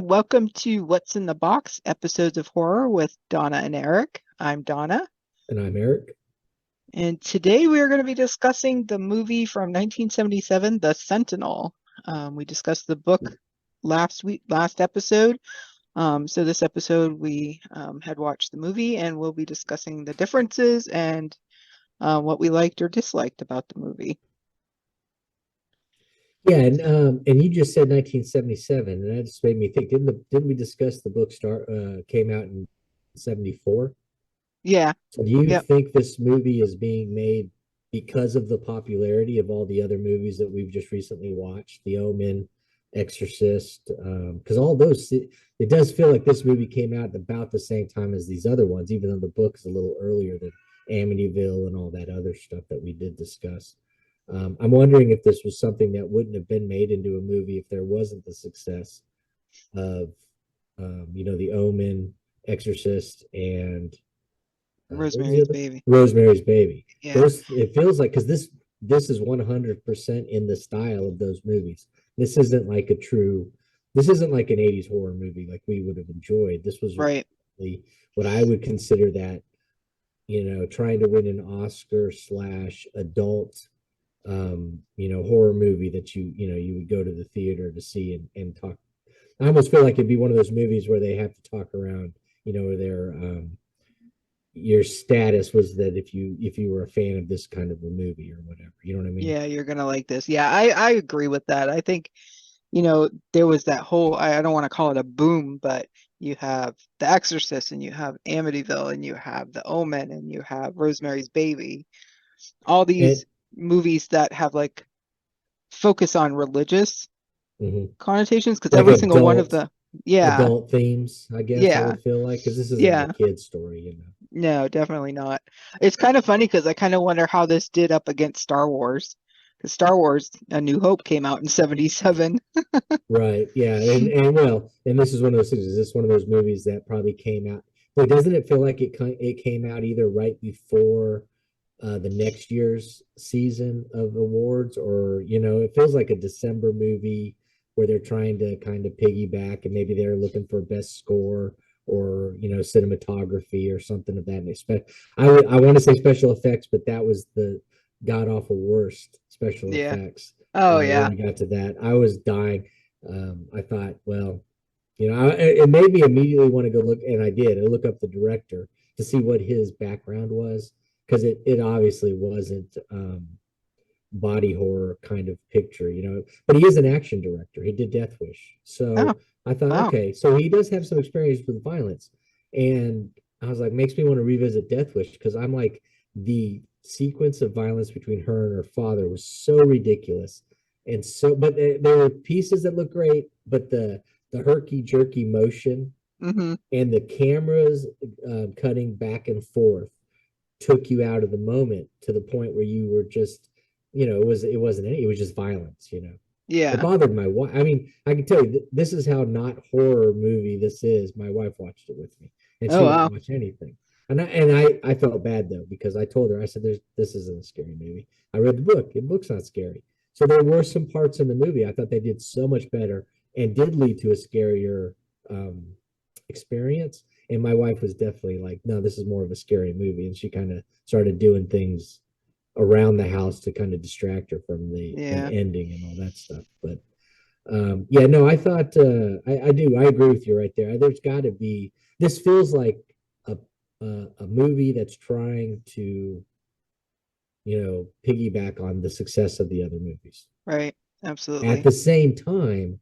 welcome to What's in the Box episodes of horror with Donna and Eric. I'm Donna, And I'm Eric. and today we are going to be discussing the movie from 1977, The Sentinel. We discussed the book last episode. So this episode we had watched the movie, and we'll be discussing the differences and what we liked or disliked about the movie. Yeah, and you just said 1977, and that just made me think. Didn't we discuss the book came out in 74? Yeah. So do you Yep. think this movie is being made because of the popularity of all the other movies that we've just recently watched, The Omen, Exorcist? Because all those, it does feel like this movie came out about the same time as these other ones, even though the book is a little earlier than Amityville and all that other stuff that we did discuss. I'm wondering if this was something that wouldn't have been made into a movie if there wasn't the success of, The Omen, Exorcist, and what was the Rosemary's other? Baby. Rosemary's Baby. Yeah. It feels like, because this is 100% in the style of those movies. This isn't like this isn't like an 80s horror movie like we would have enjoyed. This was Right. what I would consider that, trying to win an Oscar / adult horror movie that you would go to the theater to see and talk. I almost feel like it'd be one of those movies where they have to talk around, their your status was that if you were a fan of this kind of a movie or whatever, you know what I mean? Yeah, you're gonna like this. Yeah, I agree with that. I think, there was that whole, I don't want to call it a boom, but you have The Exorcist and you have Amityville and you have The Omen and you have Rosemary's Baby. All And these movies that have like focus on religious mhm. connotations, because Like every single one of yeah, adult themes, I guess I yeah, would feel like, because this isn't a yeah. kid's story. No, definitely not. It's kind of funny because I kind of wonder how this did up against Star Wars. Because Star Wars, A New Hope came out in 77. Right. Yeah. And this is one of those things. Is this one of those movies that probably came out? But doesn't it feel like it came out either right before the next year's season of awards, or it feels like a December movie where they're trying to kind of piggyback, and maybe they're looking for best score or cinematography or something of that. And I want to say special effects, but that was the god awful worst special Yeah. effects. Oh, When yeah. we got to that, I was dying. I thought, well, it made me immediately want to go look, and I did. I look up the director to see what his background was, because it obviously wasn't body horror kind of picture, but he is an action director. He did Death Wish. Oh, So I thought, wow. okay, so he does have some experience with violence. And I was like, makes me want to revisit Death Wish, because I'm like, the sequence of violence between her and her father was so ridiculous. And so, but there were pieces that look great, but the herky jerky motion Mm-hmm. and the cameras cutting back and forth took you out of the moment, to the point where you were just, it was just violence. It Yeah. bothered my wife. I mean, I can tell you, this is how not horror movie this is. My wife watched it with me, and Oh, she won't wow. watch anything. And I felt bad though, because I told her, I said, this isn't a scary movie. I read the book. The book's not scary. So there were some parts in the movie I thought they did so much better, and did lead to a scarier um, experience. And my wife was definitely like, no, this is more of a scary movie. And she kind of started doing things around the house to kind of distract her from the Yeah. ending and all that stuff. But yeah, no, I thought, I agree with you right there. There's got to be, this feels like a movie that's trying to, piggyback on the success of the other movies. Right. At Absolutely. the same time,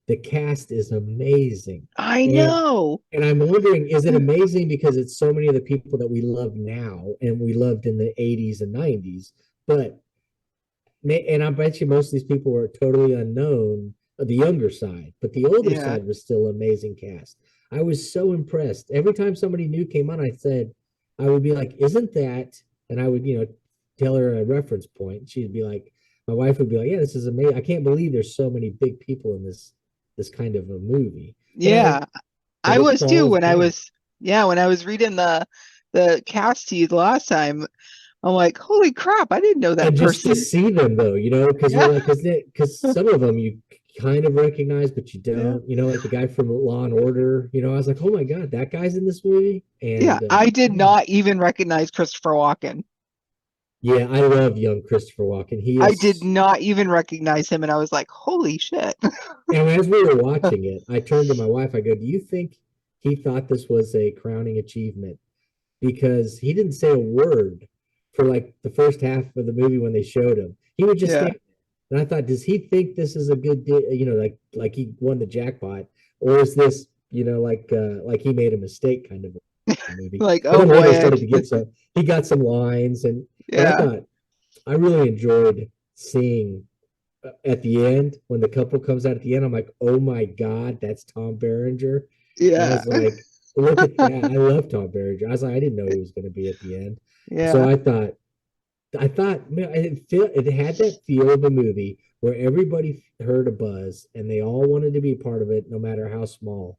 the cast is amazing. I And know. and I'm wondering, is it amazing because it's so many of the people that we love now and we loved in the 80s and 90s? But and I bet you most of these people were totally unknown, the younger side, but the older Yeah. side was still amazing cast. I was so impressed. Every time somebody new came on, I would be like, isn't that? And I would, tell her a reference point. She'd be like, my wife would be like, yeah, this is amazing. I can't believe there's so many big people in this kind of a movie. Yeah. And I it was too falls when I back. was, yeah, when I was reading the cast to you the last time. I'm like, holy crap, I didn't know that And just to person. see them though, because you're Yeah. like, because some of them you kind of recognize, but you Yeah. don't. You know, like the guy from Law and Order. You know, I was like, oh my god, that guy's in this movie. Yeah, And I did yeah, not even recognize Christopher Walken. yeah, I love young Christopher Walken. He I did is. not even recognize him, and I was like, "Holy shit!" And as we were watching it, I turned to my wife. I go, "Do you think he thought this was a crowning achievement?" Because he didn't say a word for like the first half of the movie when they showed him. He would just Yeah, stand there. And I thought, does he think this is a good deal? You know, like he won the jackpot, or is this, you know, like he made a mistake kind of a movie? like, But oh then boy, later started to get some. He got some lines, and but I yeah, thought I really enjoyed seeing at the end when the couple comes out at the end. I'm like, oh my god, that's Tom Berenger. I yeah, was like, look at that. I love Tom Berenger. I was like, I didn't know he was going to be at the end. So yeah, I thought, man, it had that feel of a movie where everybody heard a buzz and they all wanted to be a part of it, no matter how small.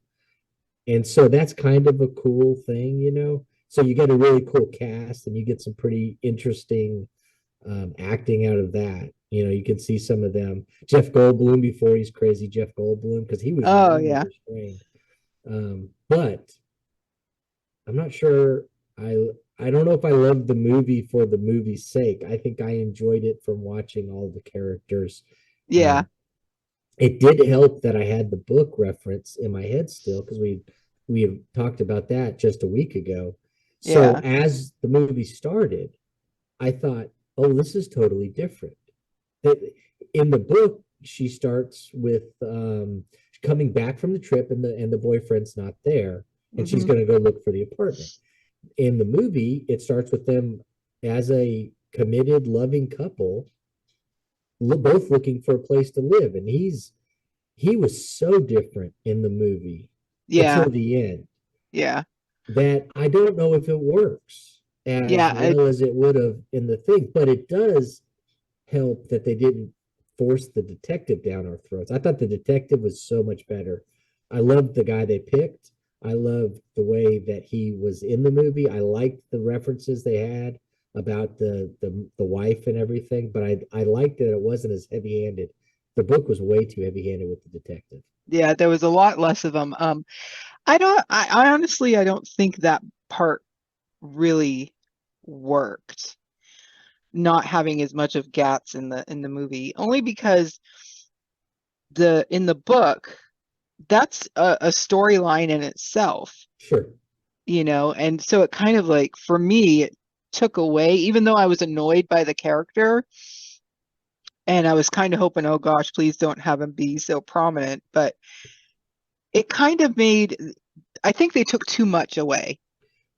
And so that's kind of a cool thing, you know. So you get a really cool cast and you get some pretty interesting acting out of that. You know, you can see some of them. Jeff Goldblum before he's crazy Jeff Goldblum because he was oh really yeah, restrained. But I'm not sure. I don't know if I loved the movie for the movie's sake. I think I enjoyed it from watching all the characters. yeah, Um, it did help that I had the book reference in my head still because we had talked about that just a week ago. So yeah, as the movie started, I thought, oh, this is totally different. That in the book, she starts with coming back from the trip and the boyfriend's not there, and she's hmm, going to go look for the apartment. In the movie, it starts with them as a committed, loving couple, both looking for a place to live, and he was so different in the movie yeah, until the end yeah, that I don't know if it works as yeah, well as it would have in the thing, but it does help that they didn't force the detective down our throats. I thought the detective was so much better. I loved the guy they picked. I loved the way that he was in the movie. I liked the references they had about the wife and everything, but I liked that it wasn't as heavy handed. The book was way too heavy handed with the detective. yeah. There was a lot less of them. I honestly, I don't think that part really worked. Not having as much of Gats in the movie, only because the in the book, that's a storyline in itself, Sure. and so it kind of like for me it took away, even though I was annoyed by the character and I was kind of hoping, oh gosh, please don't have him be so prominent, but it kind of made, I think they took too much away.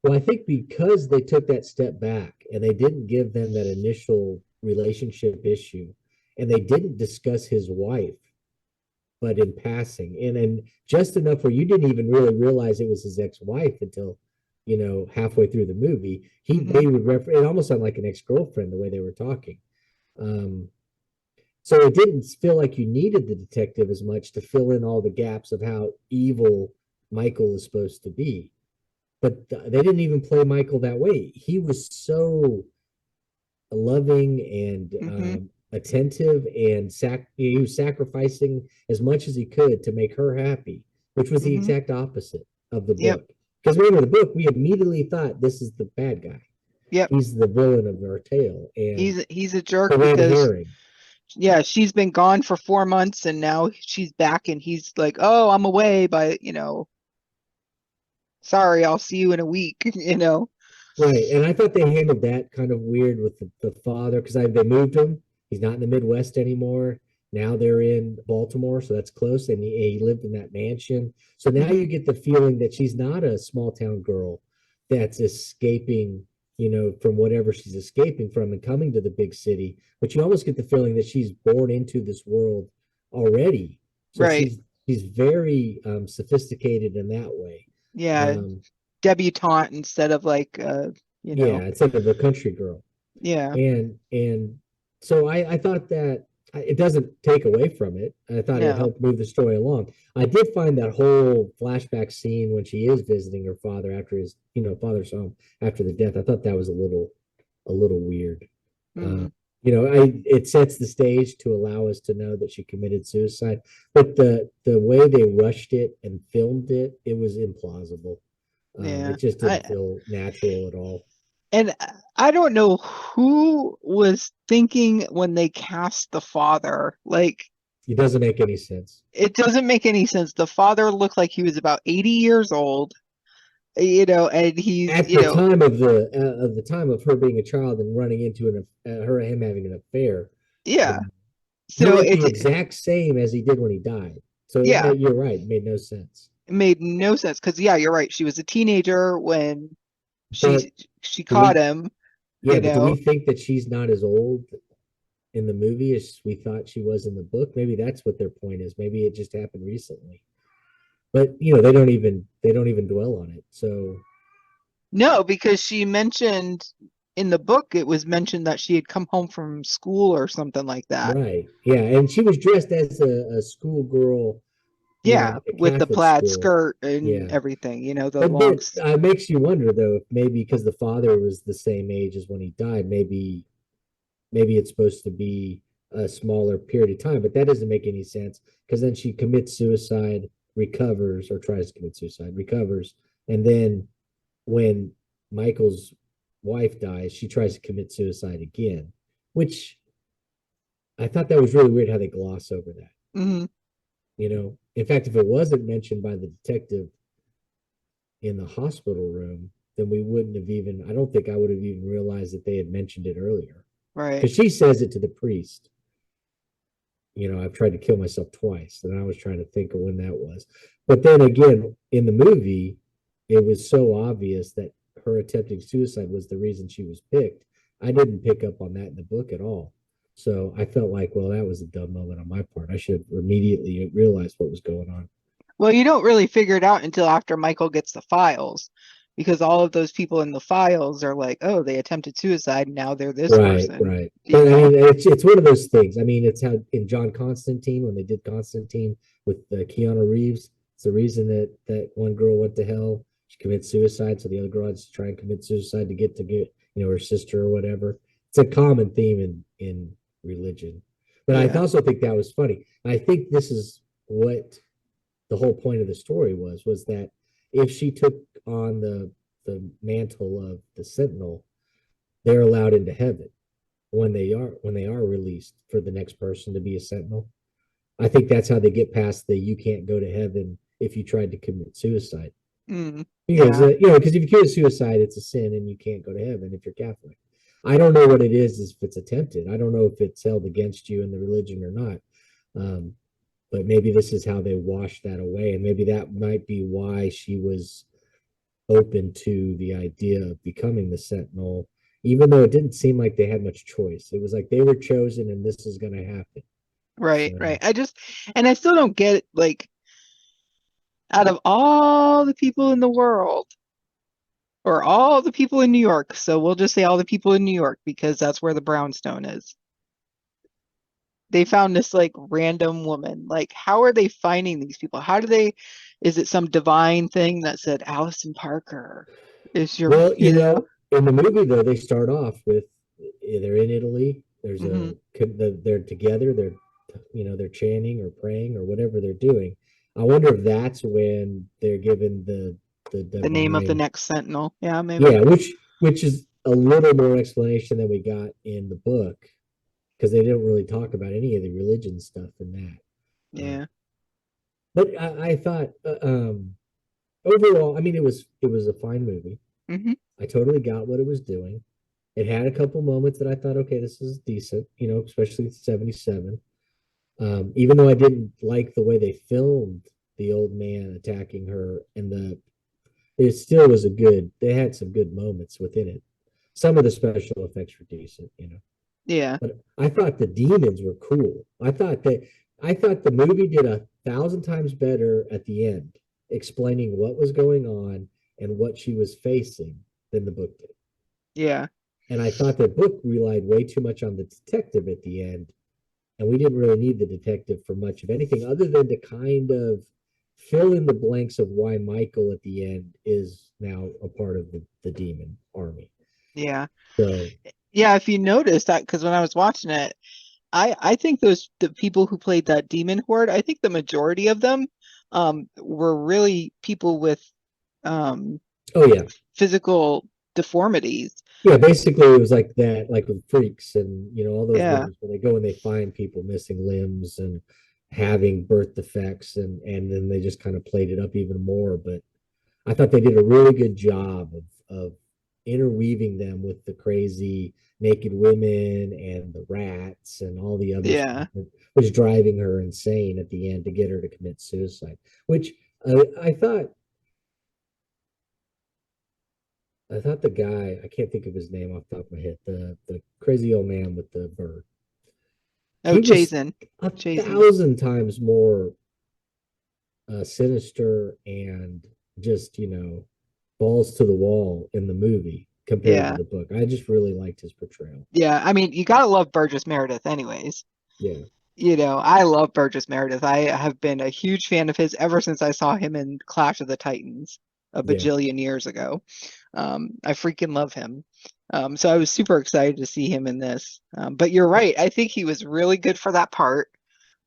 Well, I think because they took that step back and they didn't give them that initial relationship issue and they didn't discuss his wife, but in passing and just enough where you didn't even really realize it was his ex-wife until, you know, halfway through the movie. Hmm. They would refer it almost sounded like an ex-girlfriend the way they were talking. Um, so it didn't feel like you needed the detective as much to fill in all the gaps of how evil Michael is supposed to be. But they didn't even play Michael that way. He was so loving and Hmm. attentive and he was sacrificing as much as he could to make her happy, which was the Hmm. exact opposite of the Yep. book. Because remember, the book, we immediately thought this is the bad guy. Yep. He's the villain of our tale. And He's a jerk the red because, herring. yeah, she's been gone for 4 months and now she's back and he's like, oh, I'm away by, sorry, I'll see you in a week, Right. And I thought they handled that kind of weird with the father because they moved him. He's not in the Midwest anymore. Now they're in Baltimore, so that's close. And he lived in that mansion. So now Hmm. you get the feeling that she's not a small town girl that's escaping, you know, from whatever she's escaping from and coming to the big city. But you almost get the feeling that she's born into this world already. So Right. she's very sophisticated in that way. Yeah. Um, Debutante instead of like, yeah, instead of a country girl. yeah, And so I thought that it doesn't take away from it. I thought it no. helped move the story along. I did find that whole flashback scene when she is visiting her father after his, you know, father's home after the death. I thought that was a little weird. Uh, Mm. it sets the stage to allow us to know that she committed suicide. But the way they rushed it and filmed it, it was implausible. Yeah. It just didn't feel natural at all. And I don't know who was thinking when they cast the father. Like, It doesn't make any sense. it doesn't make any sense. The father looked like he was about 80 years old, and he's, At the time of the time of her being a child and running into him having an affair, yeah. he So looked the exact same as he did when he died. So yeah, you're right, it made no sense. it made no sense because, yeah, you're right. She was a teenager when But she do caught we, him, yeah, you but do we know. think that she's not as old in the movie as we thought she was in the book? Maybe that's what their point is. Maybe it just happened recently. But they don't even dwell on it. So No, because she mentioned in the book, it was mentioned that she had come home from school or something like that. right, yeah, and she was dressed as a schoolgirl, Yeah, like a with the Catholic plaid school. skirt and Yeah, everything, the but long. then it makes you wonder though, if maybe because the father was the same age as when he died, maybe it's supposed to be a smaller period of time, but that doesn't make any sense because then she commits suicide, recovers, or tries to commit suicide, recovers, and then when Michael's wife dies, she tries to commit suicide again, which I thought that was really weird how they gloss over that. Mhm. In fact, if it wasn't mentioned by the detective in the hospital room, then we wouldn't have even, I don't think I would have even realized that they had mentioned it earlier. Right. Because she says it to the priest. I've tried to kill myself twice, and I was trying to think of when that was. But then again, in the movie, it was so obvious that her attempting suicide was the reason she was picked. I didn't pick up on that in the book at all. So I felt like, well, that was a dumb moment on my part. I should have immediately realized what was going on. Well, you don't really figure it out until after Michael gets the files, because all of those people in the files are like, oh, they attempted suicide. Now they're this Right, person, right. But I mean, it's one of those things. I mean, it's how in John Constantine, when they did Constantine with Keanu Reeves, it's the reason that one girl went to hell. She committed suicide, so the other girl had to try and commit suicide to get her sister or whatever. It's a common theme in religion. But I Yeah. also think that was funny. I think this is what the whole point of the story was that if she took on the mantle of the Sentinel, they're allowed into heaven when they are released for the next person to be a sentinel. I think that's how they get past the you can't go to heaven if you tried to commit suicide. Because Yeah. because if you commit suicide, it's a sin and you can't go to heaven if you're Catholic. I don't know what it is if it's attempted. I don't know if it's held against you in the religion or not. Um, but maybe this is how they wash that away, and maybe that might be why she was open to the idea of becoming the Sentinel, even though it didn't seem like they had much choice. It was like they were chosen and this is going to happen. Right. So, Right. And I still don't get it. Like, out of all the people in the world, or all the people in New York, so we'll just say all the people in New York because that's where the brownstone is. They found this like random woman. Like, how are they finding these people? Is it some divine thing that said Allison Parker is your, well, in the movie though, they start off with they're in Italy. hmm They're together. They're chanting or praying or whatever they're doing. I wonder if that's when they're given the the name of the divine. next Sentinel. Yeah, maybe. Yeah, which is a little more explanation than we got in the book because they didn't really talk about any of the religion stuff in that. Yeah. But I thought overall, I mean, it was a fine movie. hmm I totally got what it was doing. It had a couple moments that I thought, okay, this is decent, especially 77. Even though I didn't like the way they filmed the old man attacking her, it still was they had some good moments within it. Some of the special effects were decent. Yeah. But I thought the demons were cool. I thought the movie did 1,000 times better at the end, explaining what was going on and what she was facing than the book did. Yeah. And I thought the book relied way too much on the detective at the end, and we didn't really need the detective for much of anything other than to kind of fill in the blanks of why Michael at the end is now a part of the demon army. Yeah. So Yeah, if you noticed that, because when I was watching it, I think the people who played that demon horde, I think the majority of them were really people with um Oh yeah. physical deformities. Yeah, basically it was like that, like with freaks and all those Yeah, movies where they go and they find people missing limbs and having birth defects and then they just kind of played it up even more. But I thought they did a really good job of interweaving them with the crazy naked women and the rats and all the other stuff yeah. that was driving her insane at the end to get her to commit suicide. Which I thought the guy, I can't think of his name off the top of my head, the crazy old man with the bird, Oh, he was Chazen. a Chazen. thousand times more sinister and just balls to the wall in the movie compared to Yeah. the book. I just really liked his portrayal. Yeah. I mean, you gotta love Burgess Meredith anyways. Yeah, I love Burgess Meredith. I have been a huge fan of his ever since I saw him in Clash of the Titans a yeah, bajillion years ago. I freaking love him. So I was super excited to see him in this. But you're right. I think he was really good for that part.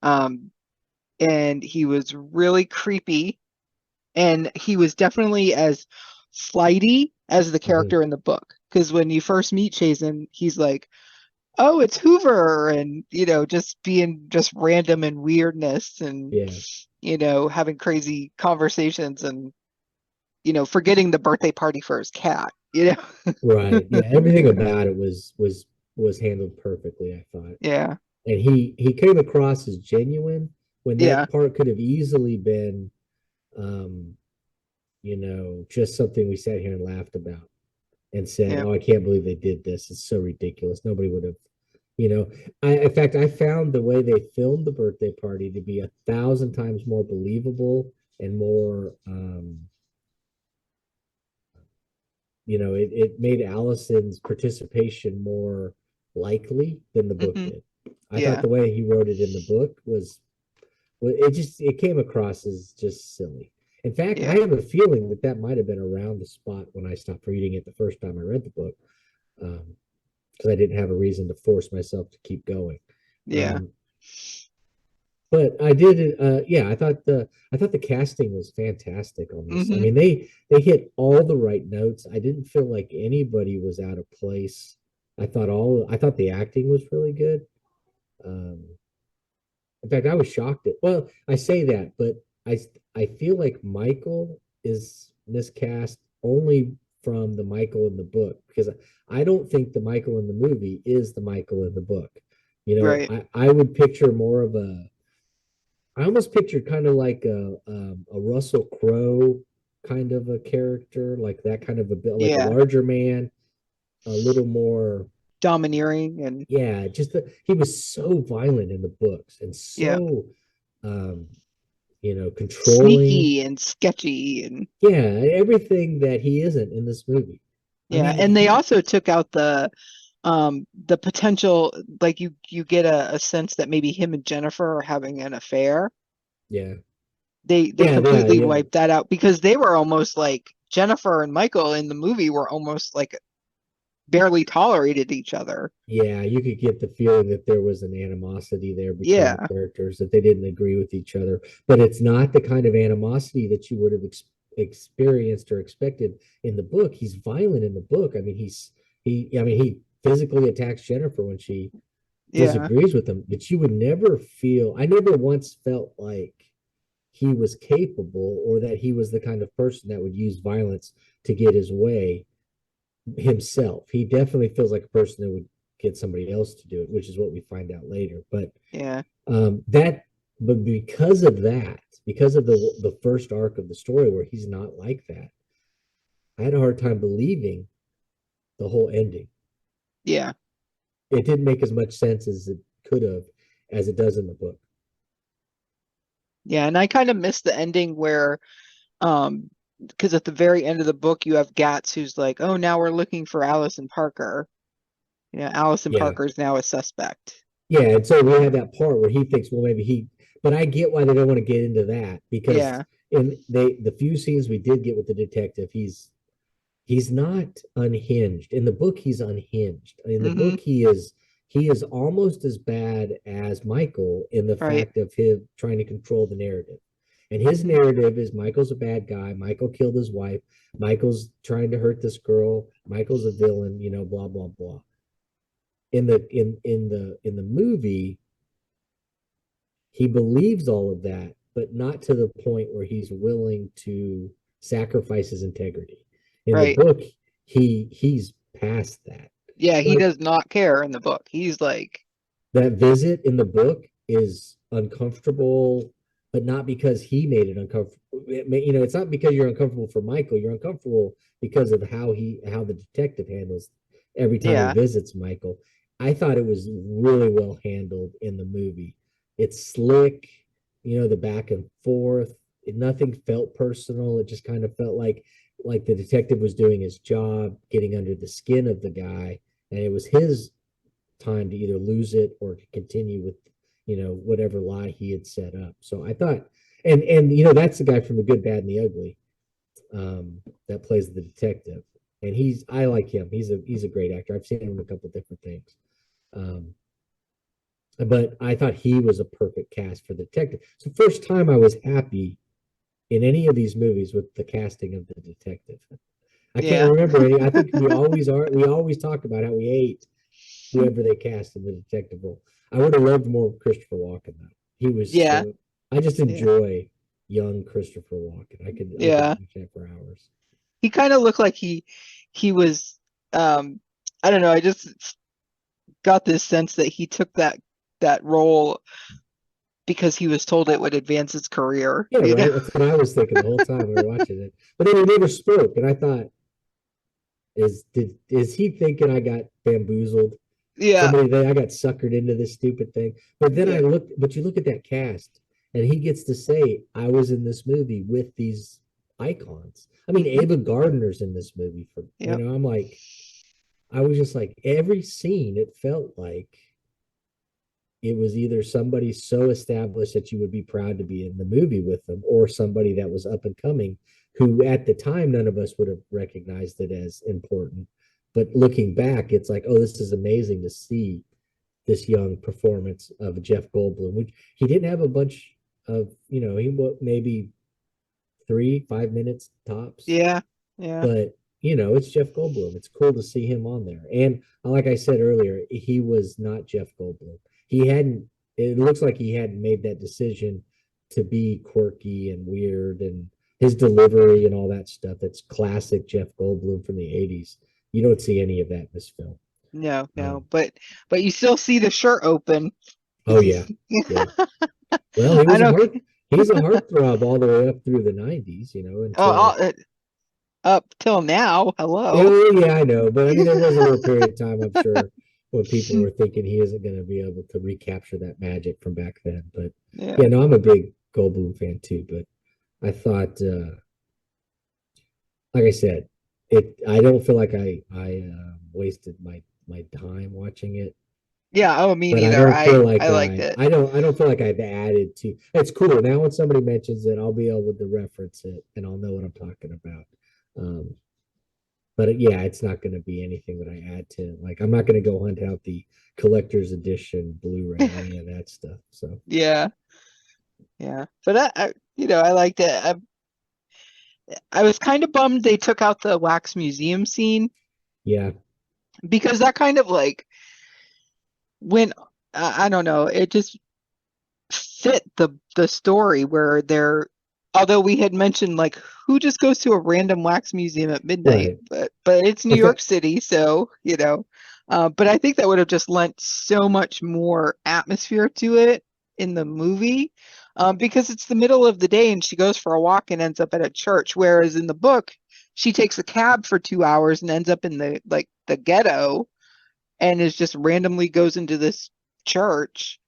Um, and he was really creepy. And he was definitely as flighty as the hmm, character in the book. Because when you first meet Chazen, he's like, oh, it's Hoover, and just being just random and weirdness, and yeah, having crazy conversations, and forgetting the birthday party for his cat. right. Yeah, everything about it was handled perfectly, I thought. Yeah, And he came across as genuine when yeah, that part could have easily been um, just something we sat here and laughed about and said, yeah. "Oh, I can't believe they did this. It's so ridiculous. Nobody would have." You know, in fact, I found the way they filmed the birthday party to be 1,000 times more believable and more, it made Allison's participation more likely than the book Hmm. did. I thought Yeah, the way he wrote it in the book was, well, it came across as just silly. In fact, I yeah, have a feeling that that might have been around the spot when I stopped reading it the first time I read the book, because I didn't have a reason to force myself to keep going. yeah. Um, but I did. Yeah, I thought the casting was fantastic on this. I Hmm. mean, they hit all the right notes. I didn't feel like anybody was out of place. I thought the acting was really good. Um, In fact, I was shocked at. Well, I say that, but I I feel like Michael is miscast only from the Michael in the book because I don't think the Michael in the movie is the Michael in the book. Right. I would picture more of a. I almost pictured kind of like a Russell Crowe kind of a character, like that kind of a bit like a Yeah. larger man, a little more. Domineering and Yeah, he was so violent in the books and yeah, so um controlling. sneaky and sketchy and Yeah, everything that he isn't in this movie. I yeah. mean, And they also took out the potential, like you get a sense that maybe him and Jennifer are having an affair. yeah, They yeah, yeah, completely yeah, wiped that out because they were almost like Jennifer and Michael in the movie were almost like barely tolerated each other. yeah. You could get the feeling that there was an animosity there between the Yeah, characters, that they didn't agree with each other. But it's not the kind of animosity that you would have experienced or expected in the book. He's violent in the book. I mean, he physically attacks Jennifer when she yeah, disagrees with him, but you would never feel. I never once felt like he was capable or that he was the kind of person that would use violence to get his way himself. He definitely feels like a person that would get somebody else to do it, which is what we find out later. But yeah, that, but because of that, because of the first arc of the story where he's not like that, I had a hard time believing the whole ending. yeah, It didn't make as much sense as it could have, as it does in the book. yeah. And I kind of missed the ending where um because at the very end of the book you have Gats who's like, oh, now we're looking for Allison Parker. Allison Yeah, Parker is now a suspect. yeah, and so we had that part where he thinks, well, maybe he. But I get why they don't want to get into that because Yeah, in the few scenes we did get with the detective, he's not unhinged. In the book, he's unhinged. In the Mm-hmm. book, he is almost as bad as Michael in the Right. fact of him trying to control the narrative. And his Mm-hmm. narrative is Michael's a bad guy. Michael killed his wife. Michael's trying to hurt this girl. Michael's a villain, you know, blah, blah, blah. In the movie, he believes all of that, but not to the point where he's willing to sacrifice his integrity. In the Right. book, he's past that. Yeah, he Like does not care in the book. He's like, that visit in the book is uncomfortable, but not because he made it uncomfortable. You know, it's not because you're uncomfortable for Michael. You're uncomfortable because of how the detective handles every time he yeah, visits Michael. I thought it was really well handled in the movie. It's slick, you know, the back and forth. Nothing felt personal. It just kind of felt like the detective was doing his job, getting under the skin of the guy, and it was his time to either lose it or to continue with, you know, whatever lie he had set up. So I thought, and you know, that's the guy from The Good, Bad, and the Ugly, that plays the detective, and I like him. He's a great actor. I've seen him in a couple different things. Um, but I thought he was a perfect cast for the detective. It's the first time I was happy in any of these movies with the casting of the detective. I can't yeah, remember any. I think we always are. We always talk about how we hate whoever they cast in the detective role. I would have loved more Christopher Walken though. He was yeah, so. I just yeah, enjoy young Christopher Walken. I could yeah. watch that for hours. He kind of looked like he was um I don't know, I just got this sense that he took that role because he was told it would advance his career, Yeah, you know? right. That's what I was thinking the whole time we were watching it. But then he never spoke, and I thought, is he thinking I got bamboozled? Yeah, Somebody there, I got suckered into this stupid thing. But then I yeah, looked, but you look at that cast, and he gets to say, I was in this movie with these icons. I mean, hmm, Ava Gardner's in this movie for, you yep, know, I'm like, I was just like, every scene, it felt like it was either somebody so established that you would be proud to be in the movie with them, or somebody that was up and coming, who at the time none of us would have recognized it as important. But looking back, it's like, oh, this is amazing to see this young performance of Jeff Goldblum, which he didn't have a bunch of, you know, he maybe 3 5 minutes tops, yeah, yeah, but you know, it's Jeff Goldblum. It's cool to see him on there. And like I said earlier, he was not Jeff Goldblum. He hadn't. It looks like he hadn't made that decision to be quirky and weird, and his delivery and all that stuff. That's classic Jeff Goldblum from the '80s. You don't see any of that in this film. no, no, Um, but you still see the shirt open oh because yeah, he's yeah. Well, I don't he's a heartthrob all the way up through the '90s. You know, oh, until up till now, hello. oh yeah, I know, but I mean, there was a little period of time, I'm sure, when people were thinking he isn't going to be able to recapture that magic from back then. But Yeah, yeah, no, I'm a big Goldblum fan too. But I thought, like I said, I don't feel like I wasted my time watching it, yeah, oh, me but I neither. don't feel like I liked it. I don't feel like I've added to. It's cool now when somebody mentions it, I'll be able to reference it and I'll know what I'm talking about. Um, but yeah, it's not going to be anything that I add to. Like, I'm not going to go hunt out the collector's edition Blu-ray or any of that stuff. So Yeah, yeah, but I liked it. I was kind of bummed they took out the wax museum scene yeah, because that kind of like when I don't know, it just fit the story where they're although we had mentioned like who just goes to a random wax museum at midnight, right. but it's New I York thought, City, so but I think that would have just lent so much more atmosphere to it in the movie. Because it's the middle of the day and she goes for a walk and ends up at a church, whereas in the book she takes a cab for 2 hours and ends up in the ghetto and is just randomly goes into this church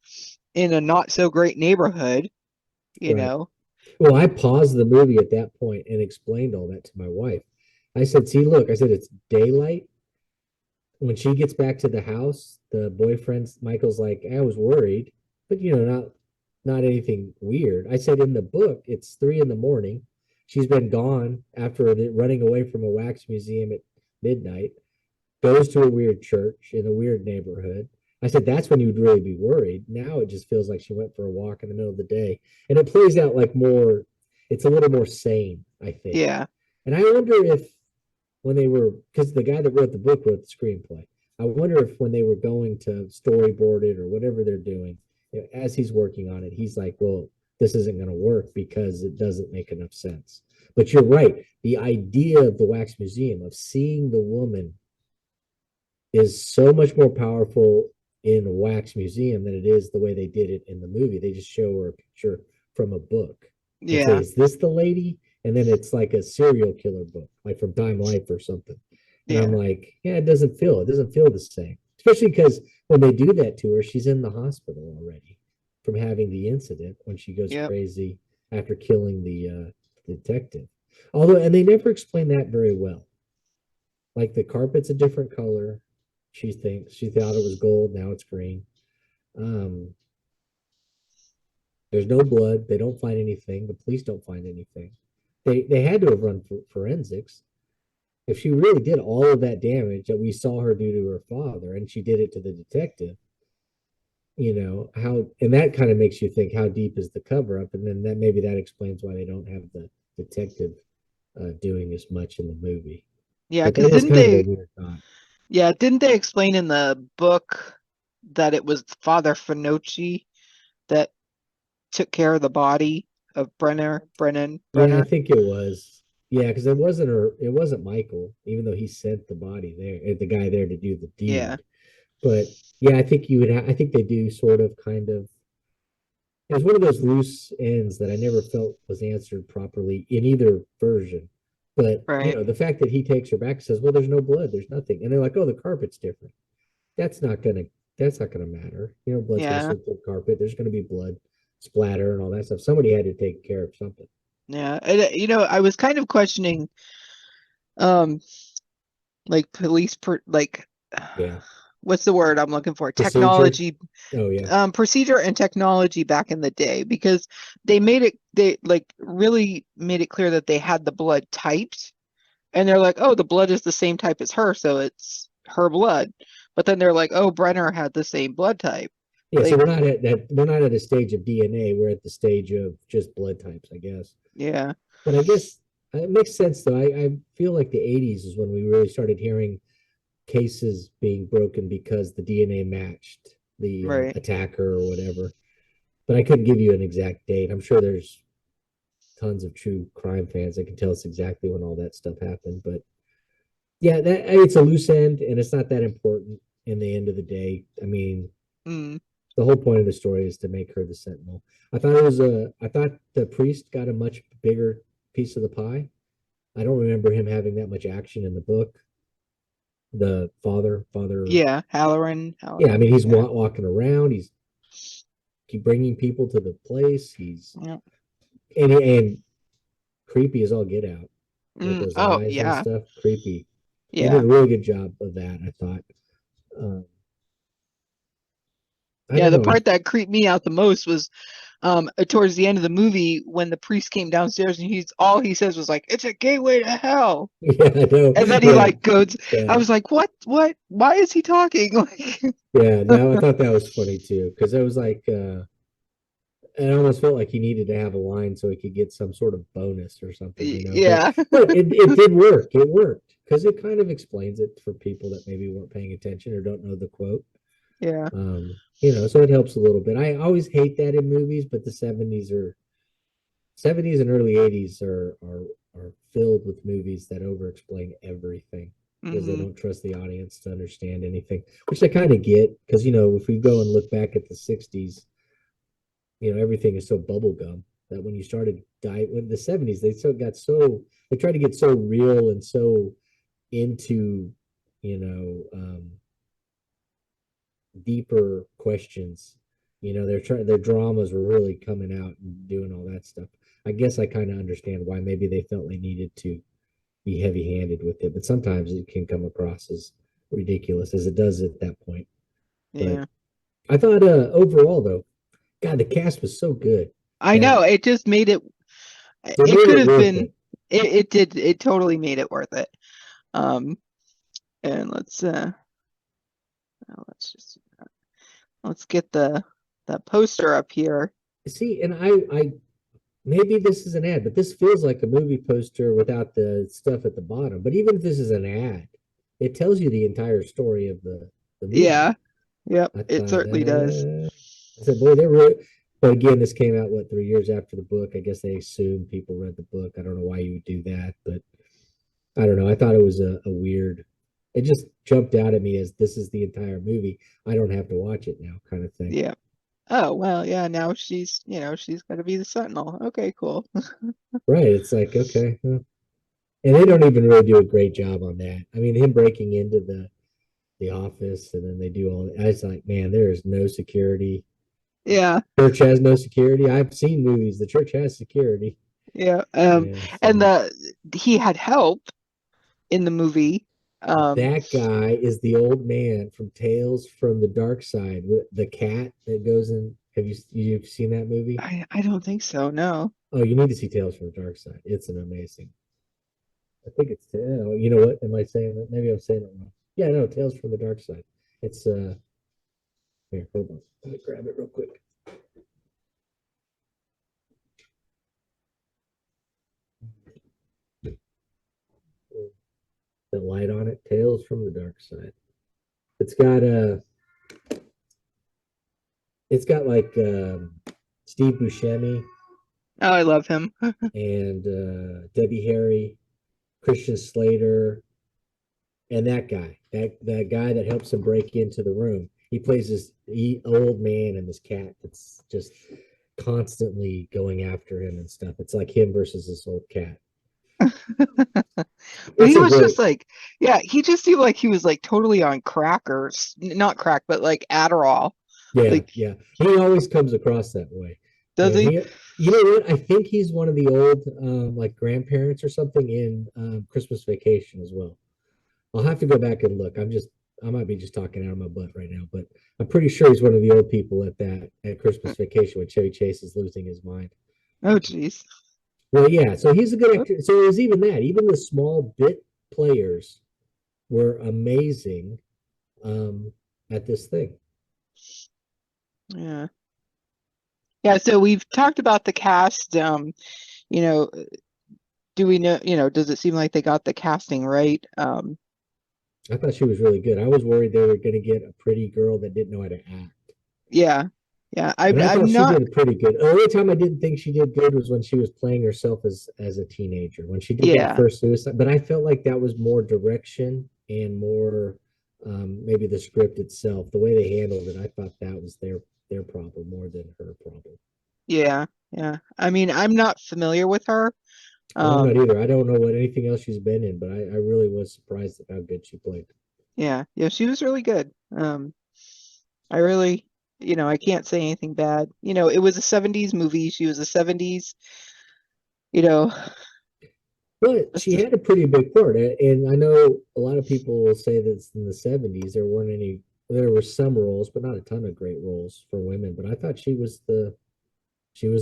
in a not so great neighborhood, you right. know. Well, I paused the movie at that point and explained all that to my wife. I said, "See, look," I said, "it's daylight. When she gets back to the house, the boyfriend's Michael's like, I was worried, but you know, not anything weird." I said, in the book, it's 3 in the morning. she's been gone after running away from a wax museum at midnight, goes to a weird church in a weird neighborhood. I said, that's when you'd really be worried. Now it just feels like she went for a walk in the middle of the day. And it plays out like more, it's a little more sane, I think. Yeah. And I wonder if when they were, because the guy that wrote the book wrote the screenplay, I wonder if when they were going to storyboard it or whatever they're doing, as he's working on it, he's like, well, this isn't going to work because it doesn't make enough sense. But you're right. The idea of the wax museum, of seeing the woman, is so much more powerful in a wax museum than it is the way they did it in the movie. They just show her a picture from a book and say, Yeah. is this the lady? And then it's like a serial killer book, like from Time Life or something. And I'm Yeah. like, yeah, it doesn't feel the same. Especially because when they do that to her, she's in the hospital already from having the incident when she goes Yep. crazy after killing the detective. Although, and they never explain that very well. Like the carpet's a different color. She thought it was gold, now it's green. Um, there's no blood. They don't find anything. The police don't find anything. They had to have run forensics. If she really did all of that damage that we saw her do to her father, and she did it to the detective, how, and that kind of makes you think, how deep is the cover up? And then that explains why they don't have the detective doing as much in the movie. Yeah, But because that is kind of a weird thought. didn't they explain in the book that it was Father Finocchi that took care of the body of Brennan? Yeah, I think it was. Yeah, because it wasn't Michael, even though he sent the body there, the guy there to do the Yeah. deed. But yeah, I think I think they do sort of kind of. It was one of those loose ends that I never felt was answered properly in either version. But Right. the fact that he takes her back and says, "Well, there's no blood, there's nothing," and they're like, "Oh, the carpet's different." That's not gonna that's not gonna matter. Blood's gonna Yeah. slip through the carpet. There's gonna be blood splatter and all that stuff. Somebody had to take care of something. Yeah. And, I was kind of questioning, um, like like, Yeah. what's the word I'm looking for? Procedure. Technology, Oh yeah. procedure and technology back in the day, because they like really made it clear that they had the blood typed, and they're like, oh, the blood is the same type as her, so it's her blood. But then they're like, oh, Brenner had the same blood type. Yeah, so Like, we're not at that. We're not at a stage of DNA. We're at the stage of just blood types, I guess. yeah. But I guess it makes sense, though. I feel like the '80s is when we really started hearing cases being broken because the DNA matched the Right. attacker or whatever. But I couldn't give you an exact date. I'm sure there's tons of true crime fans that can tell us exactly when all that stuff happened. But yeah, it's a loose end, and it's not that important in the end of the day. I mean, Mm. the whole point of the story is to make her the Sentinel. I thought the priest got a much bigger piece of the pie. I don't remember him having that much action in the book. The father. Yeah. Yeah, I mean, he's Yeah. walking around. He's keep bringing people to the place. He's Yeah. and creepy as all get out with those Oh, eyes and yeah. stuff. Creepy. They did Yeah. a really good job of that, I thought. Um, I Yeah, don't the know. part that creeped me out the most was towards the end of the movie when the priest came downstairs and he says was like, it's a gateway to hell. Yeah, I know. And then he Yeah, like goes, I yeah. was like, what? Why is he talking? Like, Yeah, no, I thought that was funny too, because it was like it almost felt like he needed to have a line so he could get some sort of bonus or something. But yeah. it did work. It worked because it kind of explains it for people that maybe weren't paying attention or don't know the quote. Yeah. So it helps a little bit. I always hate that in movies, but the '70s and early '80s are filled with movies that over explain everything because they Hmm. don't trust the audience to understand anything, which I kind of get because if we go and look back at the '60s, everything is so bubblegum that when you started when the '70s, they tried to get so real and so into you know deeper questions. Their dramas were really coming out and doing all that stuff. I guess I kind of understand why maybe they felt they needed to be heavy-handed with it, but sometimes it can come across as ridiculous as it does at that point. But Yeah. I thought overall though, God, the cast was so good I that know. It just made it they it made could it have worth been it. it did. It totally made it worth it. Um, and let's get the that poster up here. See, and I maybe this is an ad, but this feels like a movie poster without the stuff at the bottom. But even if this is an ad, it tells you the entire story of the movie. Yeah, yep, I it thought, certainly does. I said, boy, they're really. But again, this came out what 3 years after the book. I guess they assume people read the book. I don't know why you would do that, but I don't know. I thought it was a weird. It just jumped out at me as this is the entire movie. I don't have to watch it now, kind of thing. Yeah. Oh, well, yeah, now she's got to be the Sentinel. Okay, cool. Right? It's like okay, well, and they don't even really do a great job on that. I mean, him breaking into the office and then they do all. I was like, man, there is no security. Yeah, Church has no security. I've seen movies. The church has security. yeah. Yeah, And so he had help in the movie. that guy is the old man from Tales from the Dark Side, the cat that goes in. Have you seen that movie? I don't think so, no. Oh, you need to see Tales from the Dark Side. It's an amazing. I think it's you know what? Am I saying that? Maybe I'm saying it wrong. Yeah, no, Tales from the Dark Side. It's here, hold on. Let me grab it real quick. The light on it. Tales from the Dark Side. It's got it's got like Steve Buscemi Oh, I love him. and Debbie Harry, Christian Slater, and that guy that helps him break into the room. He plays this old man and this cat that's just constantly going after him and stuff. It's like him versus this old cat. But It's he a was great, just like, yeah, he just seemed like he was like totally on crack or not crack, but like Adderall. yeah, Like, yeah. He always comes across that way. does And he? you know what? I think he's one of the old like grandparents or something in Christmas Vacation as well. I'll have to go back and look. I might be just talking out of my butt right now, but I'm pretty sure he's one of the old people at Christmas Vacation when Chevy Chase is losing his mind. Oh, geez. Well, yeah, so he's a good actor. So it was even that. Even the small bit players were amazing at this thing. Yeah. Yeah, so we've talked about the cast. You know, do we know, does it seem like they got the casting right? I thought she was really good. I was worried they were going to get a pretty girl that didn't know how to act. Yeah. Yeah. And I thought I'm she not, did pretty good. The only time I didn't think she did good was when she was playing herself as a teenager, when she did that yeah. first suicide. But I felt like that was more direction and more maybe the script itself, the way they handled it. I thought that was their problem more than her problem. Yeah. Yeah. I mean, I'm not familiar with her. Well, I'm not Um, either. I don't know what anything else she's been in, but I really was surprised at how good she played. yeah. Yeah, she was really good. I really, I can't say anything bad. It was a 70s movie. She was a 70s, you know, But she just- had a pretty big part, and I know a lot of people will say that in the '70s there were some roles, but not a ton of great roles for women. But I thought she was the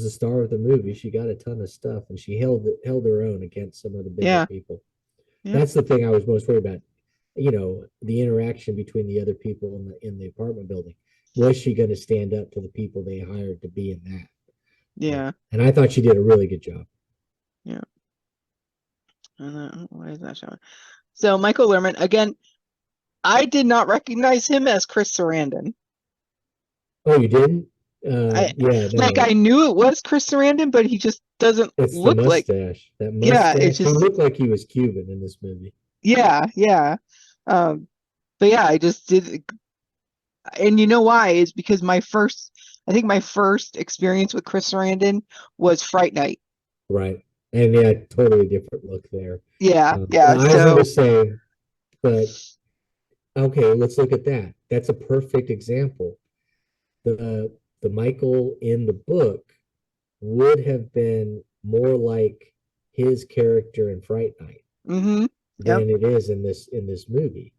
star of the movie. She got a ton of stuff, and she held her own against some of the bigger yeah. people. Yeah. That's the thing I was most worried about. You know, the interaction between the other people in the apartment building. Was she going to stand up to the people they hired to be in that? Yeah. And I thought she did a really good job. Yeah. Why is that showing? So Michael Lerman, again, I did not recognize him as Chris Sarandon. Oh, you didn't? I Yeah, like no. I knew it was Chris Sarandon, but he just doesn't It's the look like. mustache. That Yeah, it's mustache. He just looked like he was Cuban in this movie. yeah, yeah. Um, but yeah, I just did, and you know why? Is because I think my first experience with Chris Sarandon was Fright Night. Right. And yeah, totally different look there. Yeah, The yeah. eyes are the So same, but okay, let's look at that. That's a perfect example. The the Michael in the book would have been more like his character in Fright Night mm-hmm. Yep. than it is in this movie.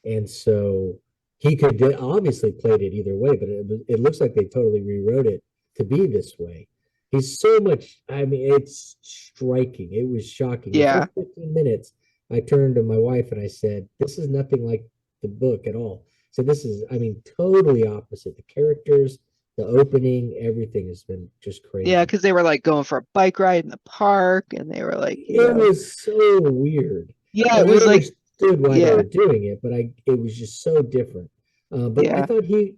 And so he could obviously played it either way, but it looks like they totally rewrote it to be this way. He's so much. I mean, it's striking. It was shocking. The Yeah. first 15 minutes, I turned to my wife and I said, "This is nothing like the book at all." So this is, I mean, totally opposite. The characters, the opening, everything has been just Yeah, crazy. because they were like going for a bike ride in the park and they were like, It was so weird. yeah, And it I was like, understood why they yeah, were doing it, but it was just so different. But I yeah, thought he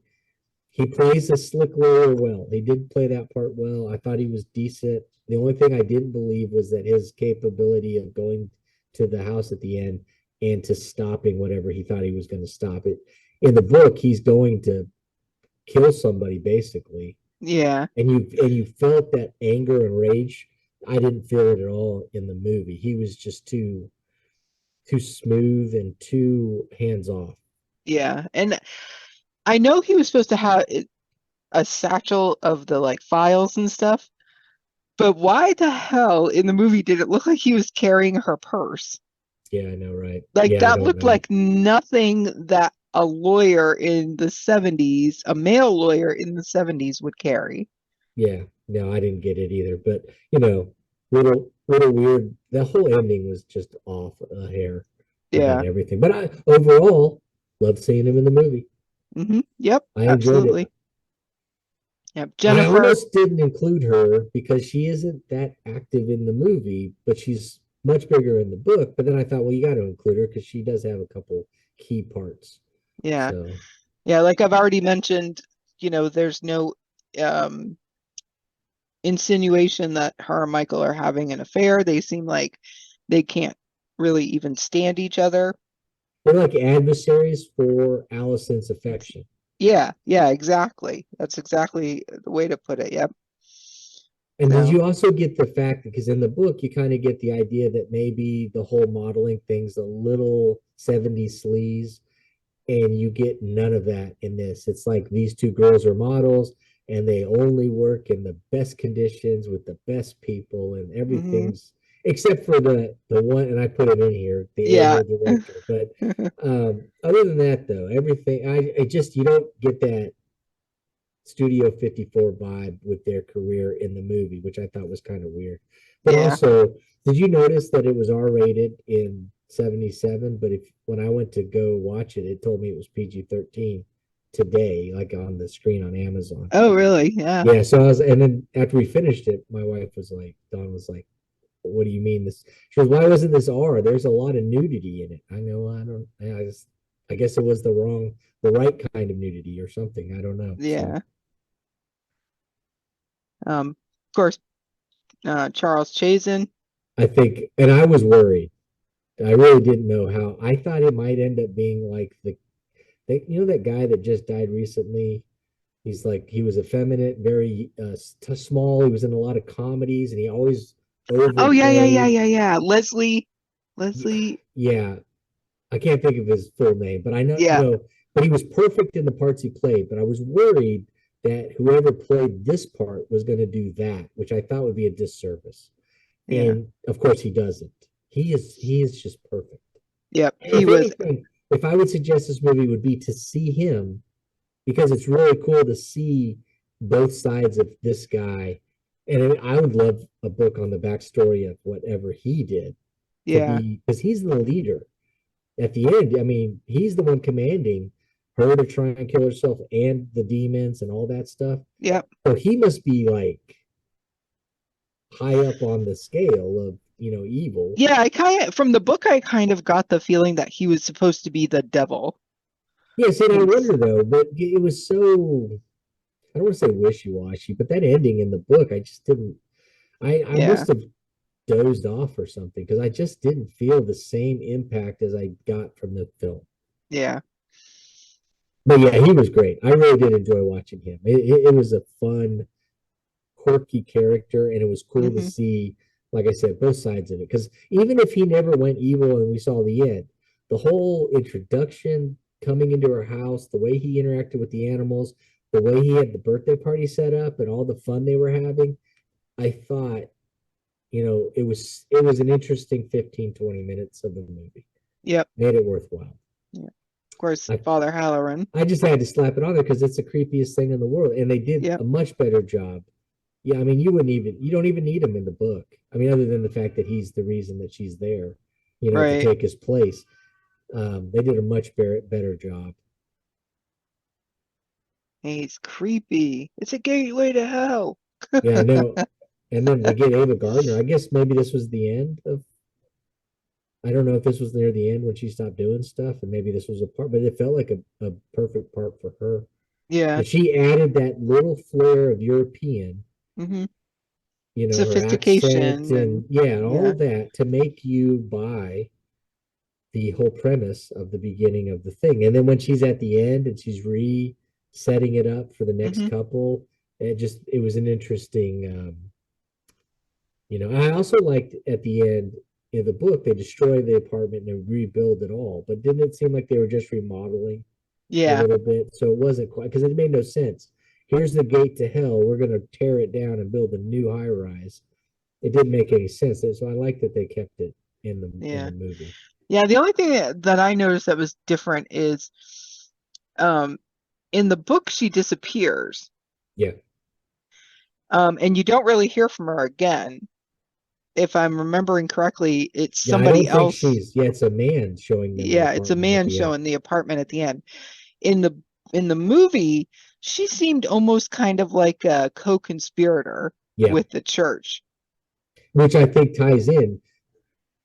plays a slick lawyer well. He did play that part well. I thought he was decent. The only thing I didn't believe was that his capability of going to the house at the end and to stopping whatever he thought he was going to stop it. In the book, he's going to kill somebody basically, yeah, and you felt that anger and rage. I didn't feel it at all in the movie. He was just too smooth and too hands off. yeah. And I know he was supposed to have a satchel of the like files and stuff, but why the hell in the movie did it look like he was carrying her purse? Yeah, I know, right? Like Yeah, I that don't looked know. like nothing that a lawyer in the 70s, a male lawyer in the 70s would carry. Yeah, no, I didn't get it either. But you know, little weird. The whole ending was just off a hair about Yeah. everything. But I overall loved seeing him in the movie. Yep, I enjoyed it. absolutely. Yep. I Jennifer. almost didn't include her because she isn't that active in the movie, but she's much bigger in the book. But then I thought, well, you got to include her because she does have a couple key parts. Yeah. So Yeah, like I've already mentioned, there's no um insinuation that her and Michael are having an affair. They seem like they can't really even stand each other. they're like adversaries for Allison's affection. Yeah, yeah, exactly. That's exactly the way to put it. Yep. And did No. you also get the fact, because in the book you kind of get the idea that maybe the whole modeling thing's a little 70s sleaze, and you get none of that in this. It's like these two girls are models and they only work in the best conditions with the best people, and Hmm. everything's except for the one, and I put it in here, the Yeah. a-hole director. But other than that, though, everything I just you don't get that Studio 54 vibe with their career in the movie, which I thought was kind of weird. But Yeah. also, did you notice that it was R rated in 77? But if when I went to go watch it, it told me it was PG-13 today, like on the screen on Amazon. Oh, really? Yeah. Yeah, so and then after we finished it, my wife was like, Dawn was like, what do you mean this? She goes, why wasn't this R? There's a lot of nudity in it. I know, I guess it was the right kind of nudity or something. I don't know. So Yeah. Of course, Charles Chazen. I think, and I was worried. I really didn't know how. I thought it might end up being like that guy that just died recently. He's like he was effeminate, very small. He was in a lot of comedies, and he always Oh, yeah, yeah, yeah, overplayed. yeah, yeah. Leslie. Yeah, Leslie. yeah, I can't think of his full name, but I know, Yeah. but he was perfect in the parts he played. But I was worried that whoever played this part was going to do that, which I thought would be a disservice. Yeah. And of course, he doesn't. He is just perfect. Yep. And He if was. anything, if I would suggest this movie would be to see him because it's really cool to see both sides of this guy. And I would love a book on the backstory of whatever he did to Yeah. be because he's the leader at the end. I mean, he's the one commanding her to try and kill herself and the demons and all that stuff. Yep. So he must be like high up on the scale of evil. Yeah, I kind of from the book I kind of got the feeling that he was supposed to be the devil. Yes, and I Since wonder though, but it was so I don't want to say wishy-washy, but that ending in the book, I just didn't. I yeah, must have dozed off or something because I just didn't feel the same impact as I got from the film. yeah. But yeah, he was great. I really did enjoy watching him. It was a fun, quirky character, and it was cool to Hmm. see, like I said, both sides of it. Because even if he never went evil and we saw the end, the whole introduction, coming into her house, the way he interacted with the animals, the way he had the birthday party set up, and all the fun they were having, I thought, it was an interesting 15-20 minutes of the movie. Yep. Made it worthwhile. Yeah. Of course, I Father Halloran. I just had to slap it on there because it's the creepiest thing in the world, and they did Yep. a much better job, Yeah, I mean, you don't even need him in the book. I mean, other than the fact that he's the reason that she's there, to Right. take his place. They did a much better job. He's creepy. It's a gateway to hell. Yeah, I know. And then we get Ava Gardner. I guess maybe this was the end of. I don't know if this was near the end when she stopped doing stuff, and maybe this was a part, but it felt like a perfect part for her. Yeah. And she added that little flair of European, Hmm. her accent Sophistication and and yeah, all yeah. of that to make you buy the whole premise of the beginning of the thing. And then when she's at the end and she's resetting it up for the next Hmm. couple, it was an interesting I also liked at the end in the book they destroy the apartment and they rebuild it all, but didn't it seem like they were just remodeling a Yeah. little bit? So it wasn't quite because it made no sense. Here's the gate to hell. We're going to tear it down and build a new high rise. It didn't make any sense. So I like that they kept it in Yeah. the movie. Yeah. The only thing that I noticed that was different is um in the book she disappears. Yeah. And you don't really hear from her again. If I'm remembering correctly, it's Yeah, I somebody don't think else. she's. Yeah, it's a man showing them the Yeah, it's a apartment at man the end. showing the apartment at the end. In the movie, she seemed almost kind of like a co-conspirator Yeah, with the church. which I think ties in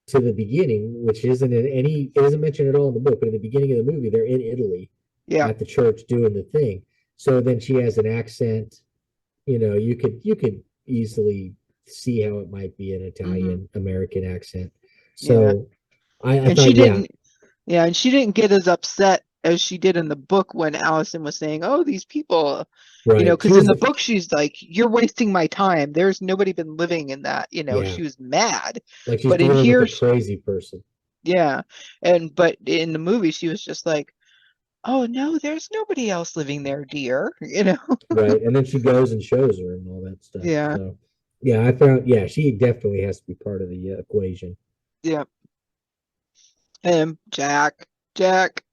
to the beginning, which isn't in any. It isn't mentioned at all in the book, but in the beginning of the movie, they're in Italy Yeah. at the church doing the thing. So then she has an accent. You could easily see how it might be an Hmm. Italian American accent. Yeah. So I And she thought, yeah, didn't Yeah, and she didn't get as upset as she did in the book when Allison was saying, "Oh, these people," right. She because in was, the book she's like, "You're wasting my time. There's nobody been living in that." yeah, She was mad. like she's But in dealing with here, a crazy person. yeah, but in the movie she was just like, "Oh no, there's nobody else living there, dear." Right. And then she goes and shows her and all that stuff. Yeah, So, yeah, I found, yeah, she definitely has to be part of the equation. yeah. And Jack, Didn't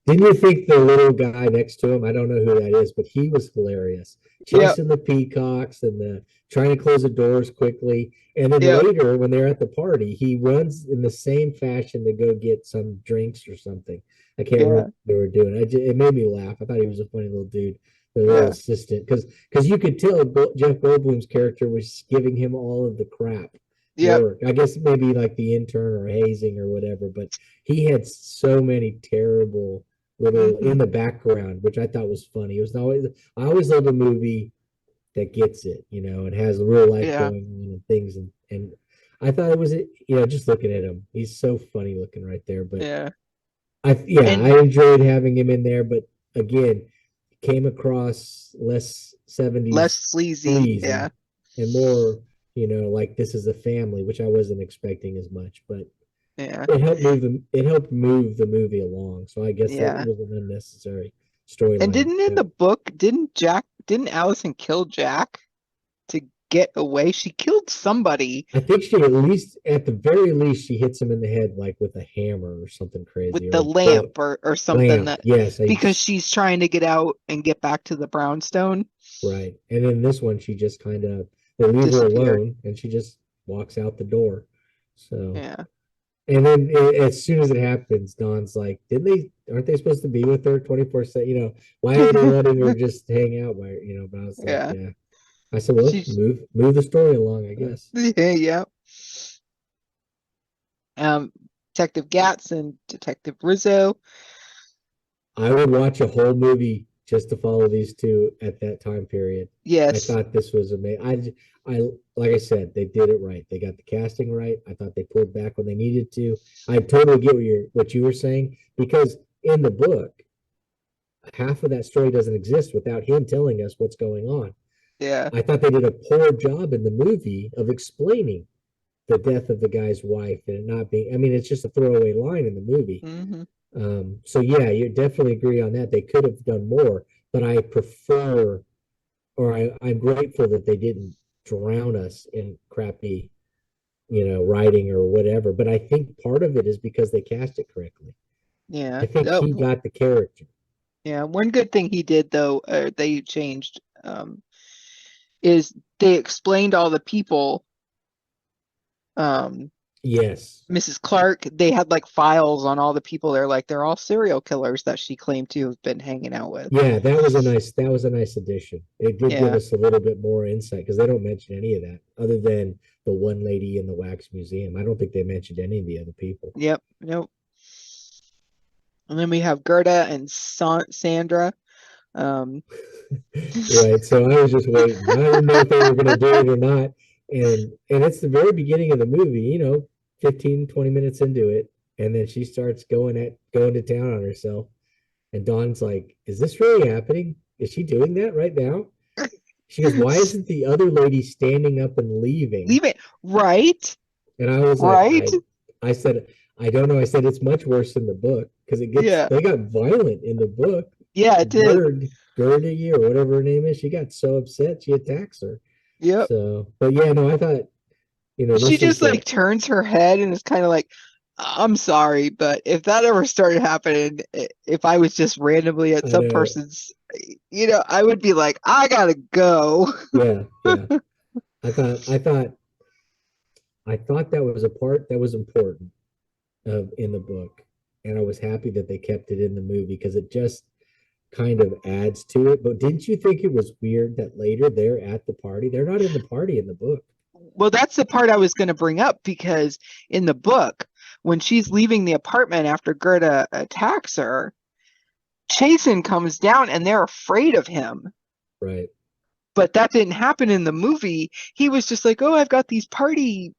you think the little guy next to him, I don't know who that is, but he was hilarious. yep, Chasing the peacocks and the trying to close the doors quickly. And then yep, later, when they're at the party, he runs in the same fashion to go get some drinks or something. I can't remember yeah, what they were doing. It made me laugh. I thought he was a funny little dude, the little yeah, assistant, because you could tell Jeff Goldblum's character was giving him all of the crap yep. work. I guess maybe like the intern or hazing or whatever, but he had so many terrible little Hmm. in the background, which I thought was funny. It was always I always love a movie that gets it, and has real life Yeah, going on and things and I thought it was just looking at him, he's so funny looking right there. But yeah. And I enjoyed having him in there, but again, came across less less 70s sleazy. Yeah, sleazy and more, like this is a family, which I wasn't expecting as much, but yeah, it helped move the movie along. So I guess that yeah. was an unnecessary And storyline didn't in the too. book, didn't Allison kill Jack to get away? She killed somebody I think she at the very least, she hits him in the head like with a hammer or something with crazy or the a book lamp or something lamp. that Yes, because she's trying to get out and get back to the brownstone. right. And then this one, she just kind of they leave her Disappeared. alone and she just walks out the door. So Yeah. and then as soon as it happens, Dawn's like, "Didn't they? Aren't they supposed to be with her 24/7? Why are they letting her just hang out by her? But I was like, Yeah. yeah. I said, well, She's move the story along, I guess. yeah, yeah. Um, Detective Gatz and Detective Rizzo. I would watch a whole movie just to follow these two at that time period. I Yes. thought this was amazing. Like I said, they did it right. They got the casting right. I thought they pulled back when they needed to. I totally get what you were saying, because in the book, half of that story doesn't exist without him telling us what's going on. Yeah. I thought they did a poor job in the movie of explaining the death of the guy's wife and it not being. I mean, it's just a throwaway line in the movie. Hmm. So yeah, you definitely agree on that. They could have done more, but I prefer, or I'm grateful that they didn't drown us in crappy, writing or whatever. But I think part of it is because they cast it correctly. Yeah. I think he got the character. Yeah. One good thing he did though, they changed. is they explained all the people, Yes. Mrs. Clark, they had like files on all the people. They're like, they're all serial killers that she claimed to have been hanging out with. Yeah, that was a nice addition. It did give Yeah. us a little bit more insight because they don't mention any of that other than the one lady in the wax museum. I don't think they mentioned any of the other people. Yep. Nope. And then we have Gerda and Sandra. Um, Right. So I was just waiting. I didn't know if they were going to do it or not. And it's the very beginning of the movie, 15, 20 minutes into it. And then she starts going to town on herself. And Dawn's like, is this really happening? Is she doing that right now? She goes, why isn't the other lady standing up and leaving? leave it. Right. And I was like, Right. I said, I don't know. I said it's much worse in the book because Yeah. they got violent in the book. Yeah, it did. Gertie or whatever her name is, she got so upset she attacks her. Yep. So, but yeah, no, I thought, She this just is like turns her head and is kind of like, I'm sorry, but if that ever started happening, if I was just randomly at I some know, person's, I would be like, I gotta go. yeah, yeah. I thought, I thought, I thought that was a part that was important in the book, and I was happy that they kept it in the movie because it just kind of adds to it. But didn't you think it was weird that later they're at the party? They're not in the party in the book. Well, that's the part I was going to bring up because in the book, when she's leaving the apartment after Gerda attacks her, Chasen comes down and they're afraid of him. Right. But that didn't happen in the movie. He was just like, "Oh, I've got these party,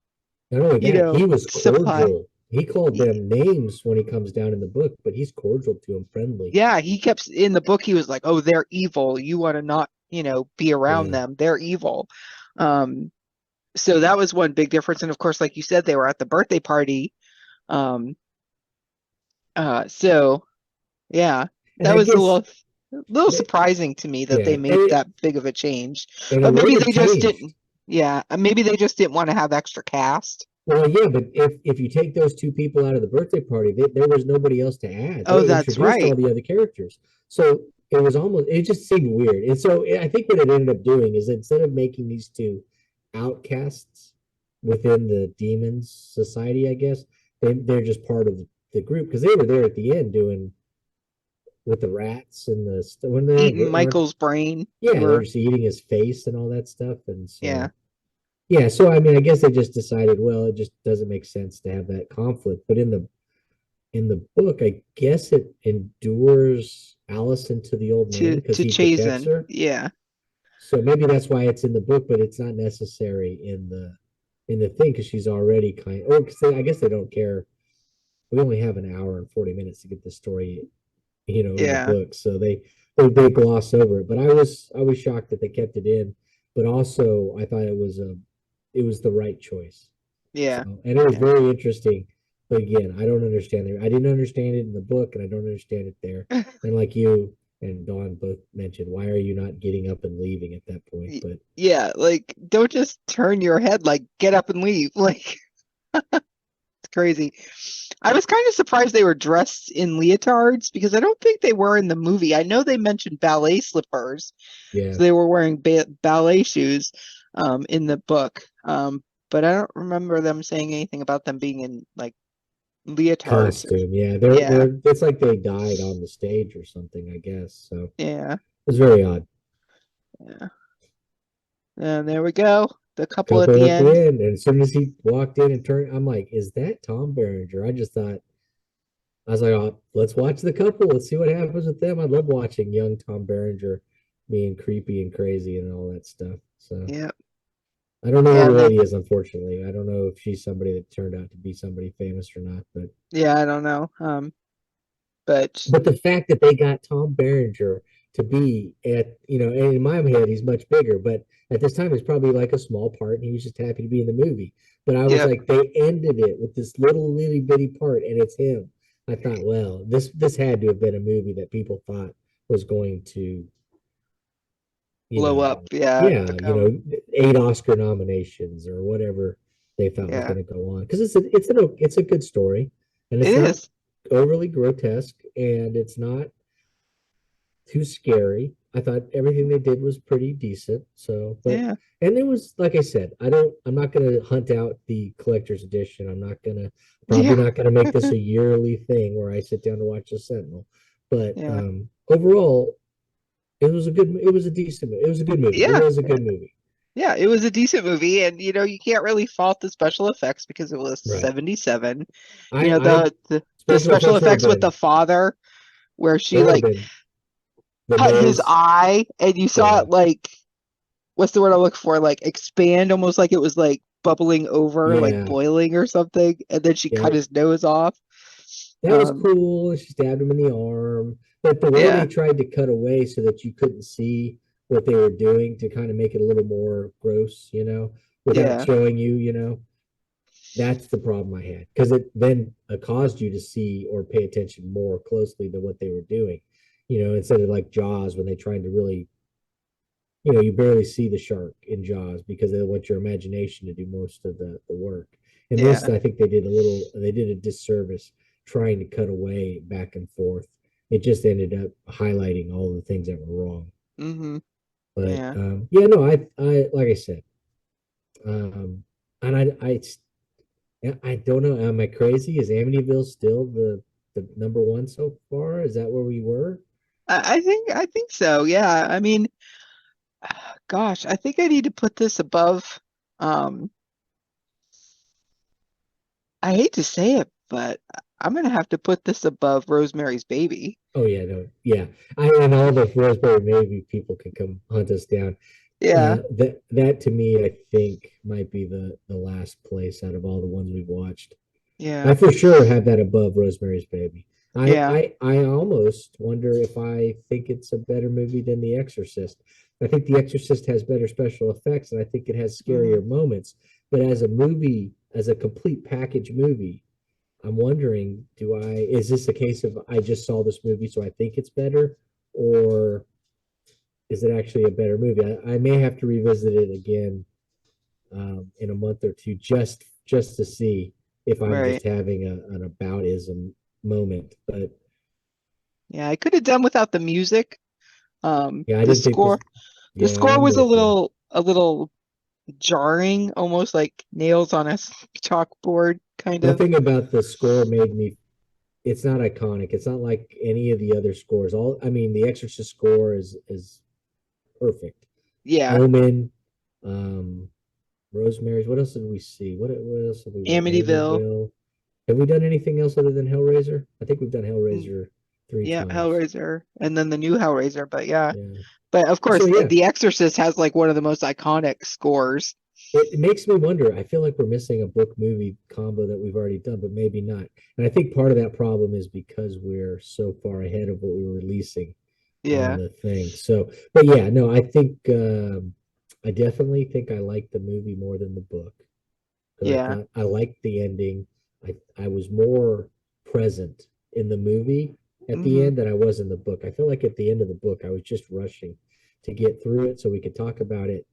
Not only that, he was supply." cordial. He called them names when he comes down in the book, but he's cordial to them, friendly. Yeah, he kept in the book. He was like, "Oh, they're evil. You want to not, be around Yeah. them. They're evil." So that was one big difference. And of course, like you said, they were at the birthday party. Um, so yeah, And that I was a guess, little surprising to me that they yeah, made that big of a change. and it But would maybe have they just changed. didn't. Yeah, maybe they just didn't want to have extra cast. Well, yeah, but if you take those two people out of the birthday party, there was nobody else to add. Oh, They that's introduced all right. the other characters, so it just seemed weird. And so I think what it ended up doing is instead of making these two outcasts within the demons society, I guess they're just part of the group because they were there at the end doing with the rats and when they Eating Michael's brain, yeah, they're or just eating his face and all that stuff, and yeah, so. Yeah, so I mean, I guess they just decided, well, it just doesn't make sense to have that conflict. But in the book, I guess it endures Alice into the old man because to he protects Chasen. her. Yeah, So maybe that's why it's in the book, but it's not necessary in the thing because she's already oh, because I guess they don't care. We only have an hour and 40 minutes to get the story, in the yeah, book, so they gloss over it. But I was shocked that they kept it in, but also I thought it was the right choice. So, yeah, and it was yeah. very interesting. But again, I don't understand it. I didn't understand it in the book, and I don't understand it there. And like you and Dawn both mentioned, why are you not getting up and leaving at that point? But Yeah, like don't just turn your head, like get up and leave. Like it's crazy. I was kind of surprised they were dressed in leotards because I don't think they were in the movie. I know they mentioned ballet slippers, yeah, so they were wearing ballet shoes in the book. But I don't remember them saying anything about them being in like leotards. costume. Yeah, Yeah, it's like they died on the stage or something, I guess. So it yeah, was very odd. yeah. And there we go. The couple at Couple the at the end. end, and as soon as he walked in and turned, I'm like, is that Tom Berenger? I was like, oh, let's watch the couple. Let's see what happens with them. I love watching young Tom Berenger being creepy and crazy and all that stuff. So Yeah, I don't know yeah, who and the then lady is, unfortunately. I don't know if she's somebody that turned out to be somebody famous or not. yeah, I don't know. But But the fact that they got Tom Berenger to be at, and in my head he's much bigger, but at this time he's probably like a small part, and he was just happy to be in the movie. But I was yeah, like, they ended it with this little itty bitty part, and it's him. I thought, well, this had to have been a movie that people thought was going to, you blow up. know, Yeah, yeah, become 8 Oscar nominations or whatever they thought was yeah. going to go on because it's a good story, and It it's not is. overly grotesque, and it's not too scary. I thought everything they did was pretty decent. So, but Yeah. and it was like I said, I'm not gonna hunt out the collector's edition. I'm not gonna probably Yeah. not gonna make this a yearly thing where I sit down to watch the Sentinel. But Yeah. overall, it was a decent movie. It was a good movie. It Yeah. was a good movie. Yeah, it was a decent movie, and you can't really fault the special effects because it was Right. 77. I The special special effects would have effects with the been father, where that she would have like been the cut his nose. eye, and you saw Yeah. it like, what's the word I look for? Like expand, almost like it was like bubbling over, like Yeah. boiling or something, and then she Yeah. cut his nose off. That was Um, cool. She stabbed him in the arm. But the way they yeah, tried to cut away so that you couldn't see what they were doing to kind of make it a little more gross, without yeah, showing you, that's the problem I had. Because it then caused you to see or pay attention more closely to what they were doing. Instead of like Jaws when they tried to really, you barely see the shark in Jaws because they want your imagination to do most of the work. In this, yeah. I think they did a disservice trying to cut away back and forth. It just ended up highlighting all the things that were wrong. Hmm. But Yeah. yeah, no, like I said, um, and I don't know. Am I crazy? Is Amityville still the number one so far? Is that where we were? I think so. Yeah. I mean, gosh, I think I need to put this above. Um, I hate to say it, but I'm gonna have to put this above Rosemary's Baby. Oh yeah, no, yeah. And all the Raspberry maybe people can come hunt us down. Yeah. That to me, I think might be the last place out of all the ones we've watched. I Yeah. for sure have that above Rosemary's Baby. Yeah. I almost wonder if I think it's a better movie than The Exorcist. I think The Exorcist has better special effects, and I think it has Hmm. scarier moments. But as a movie, as a complete package movie, I'm wondering, is this a case of I just saw this movie, so I think it's better, or is it actually a better movie? I may have to revisit it again in a month or two just to see if I'm just Right. having an aboutism moment. But Yeah. I could have done without the music. yeah, I The didn't think score, this. the Yeah, score I'm was with you. a little jarring, almost like nails on a chalkboard, kind of. Nothing about the score made me. It's not iconic. It's not like any of the other scores. I mean, the Exorcist score is perfect. Yeah. Omen, um, Rosemary's. What else did we see? What else have we watched? Amityville. Amityville. Have we done anything else other than Hellraiser? I think we've done Mm, Hellraiser three yeah, times. Hellraiser, and then the new Hellraiser. But yeah, Yeah. but of So course, yeah, The Exorcist has like one of the most iconic scores. it makes me wonder. I feel like we're missing a book movie combo that we've already done, but maybe not. And I think part of that problem is because we're so far ahead of what we were releasing on Yeah. the thing. So, but yeah, no, I think I definitely think I like the movie more than the book because I Yeah. thought I liked the ending. I was more present in the movie at the Hmm. end than I was in the book. I feel like at the end of the book, I was just rushing to get through it so we could talk about it,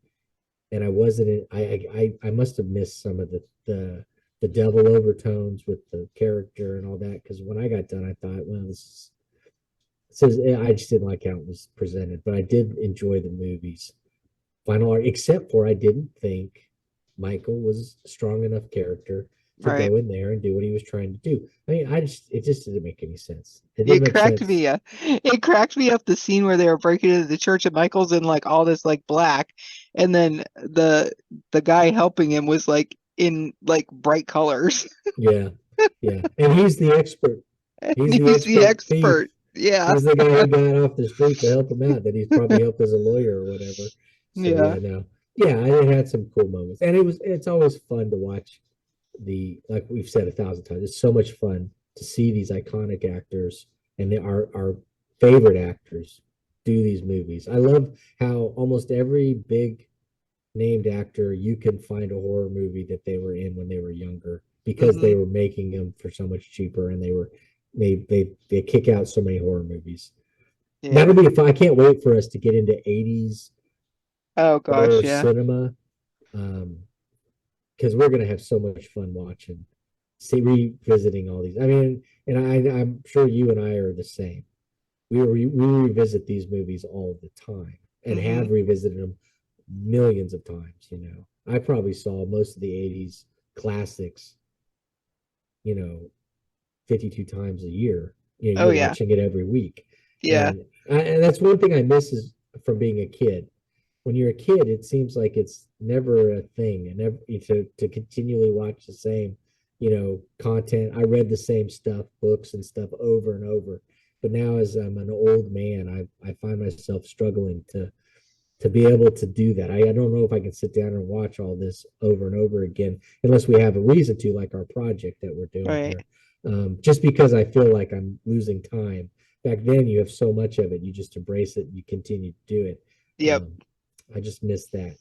and I wasn't. I must have missed some of the devil overtones with the character and all that because when I got done, I thought, well, I just didn't like how it was presented, but I did enjoy the movie's final art, except for I didn't think Michael was a strong enough character to Right. go in there and do what he was trying to do. I mean, it just didn't make any sense. It didn't It make cracked sense. me up. It cracked me up the scene where they were breaking into the church and Michael's in like all this like black, and then the guy helping him was like in like bright colors. Yeah, yeah, and he's the expert. And He's the he's the expert thief. expert. Yeah. He's the guy who got off the street to help him out. That he's probably helped as a lawyer or whatever. So Yeah. yeah, no, yeah, it had some cool moments, and it's always fun to watch like we've said 1,000 times. It's so much fun to see these iconic actors and our favorite actors do these movies. I love how almost every big named actor you can find a horror movie that they were in when they were younger because Hmm. they were making them for so much cheaper and they kick out so many horror movies. That'll Yeah. be fun. I can't wait for us to get into 80s Oh horror gosh, yeah. cinema. Um, because we're gonna have so much fun watching, see revisiting all these. I mean, and I'm sure you and I are the same. we revisit these movies all the time and Hmm. have revisited them millions of times. I probably saw most of the 80s classics, you know, 52 times a year. Oh You're yeah. watching it every week. Yeah. And that's one thing I miss is from being a kid. When you're a kid, it seems like it's never a thing, and never to continually watch the same, content. I read the same stuff, books and stuff over and over. But now, as I'm an old man, I find myself struggling to be able to do that. I don't know if I can sit down and watch all this over and over again unless we have a reason to, like our project that we're doing Right. here. Just because I feel like I'm losing time. Back then, you have so much of it, you just embrace it, and you continue to do it. Yep. I just miss that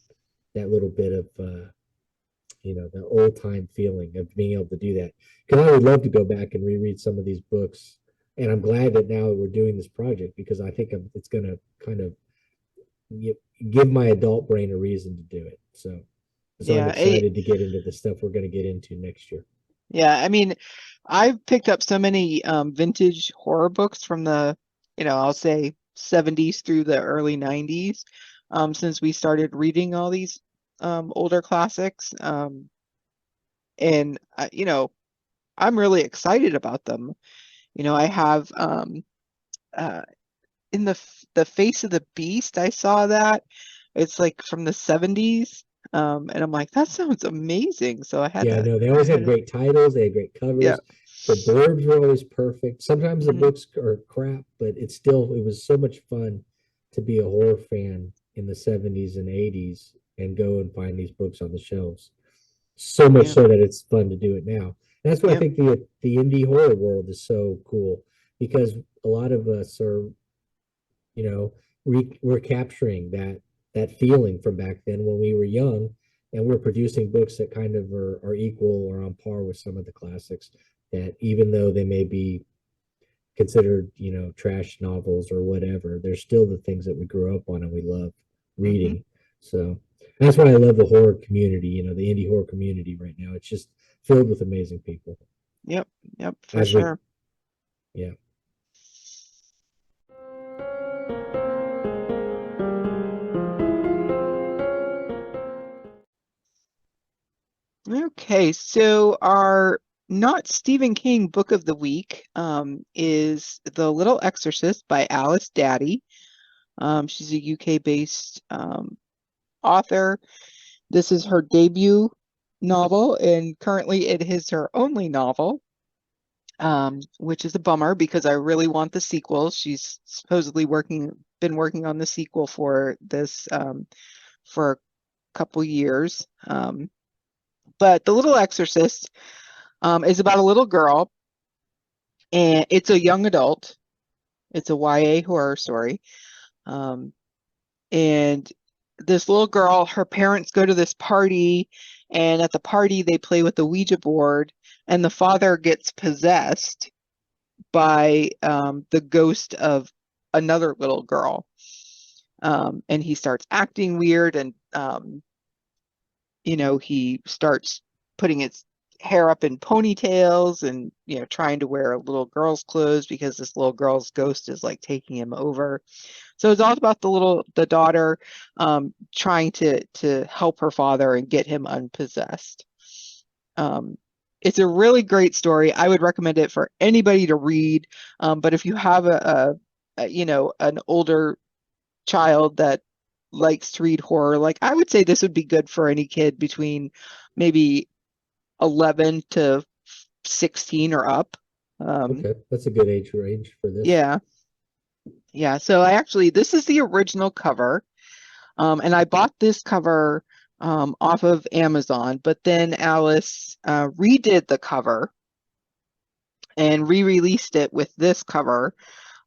little bit of the old time feeling of being able to do that. Because I would love to go back and reread some of these books, and I'm glad that now we're doing this project because I think it's going to kind of give my adult brain a reason to do it. So I'm Yeah. excited to get into the stuff we're going to get into next year. Yeah. I mean, I've picked up so many vintage horror books from the, I'll say 70s through the early 90s, since we started reading all these older classics. And I'm really excited about them. I have uh, in the Face of the Beast. I saw that it's like from the 70s, and I'm like, that sounds amazing. So Yeah, I know they I always had had to, great titles. They had great yeah. covers. The blurbs were always perfect. Sometimes the Hmm. books are crap, but it was so much fun to be a horror fan in the 70s and 80s and go and find these books on the shelves. So much Yeah. so that it's fun to do it now. And that's why I Yep. think the indie horror world is so cool because a lot of us are, we're capturing that feeling from back then when we were young, and we're producing books that kind of are equal or on par with some of the classics that, even though they may be considered, trash novels or whatever, they're still the things that we grew up on and we love Hmm. reading. So that's why I love the horror community, the indie horror community right now. It's just filled with amazing people. Yep. Yep. For As we sure. Yeah. Okay. So our not Stephen King book of the week is The Little Exorcist by Alice Daddi. She's a UK based author. This is her debut novel, and currently it is her only novel, which is a bummer because I really want the sequel. She's supposedly been working on the sequel for this for a couple years. But The Little Exorcist is about a little girl, and it's a young adult. It's a YA horror story. Um, and this little girl, her parents go to this party, and at the party they play with the Ouija board, and the father gets possessed by the ghost of another little girl. And he starts acting weird, and he starts putting his hair up in ponytails and trying to wear a little girl's clothes because this little girl's ghost is like taking him over. So it's all about the daughter trying to help her father and get him unpossessed. Um, it's a really great story. I would recommend it for anybody to read. But if you have an older child that likes to read horror, like I would say this would be good for any kid between maybe 11 to 16 or up. Um, Okay. That's a good age range for this. yeah, yeah. So this is the original cover. And I bought this cover off of Amazon, but then Alice redid the cover and re-released it with this cover.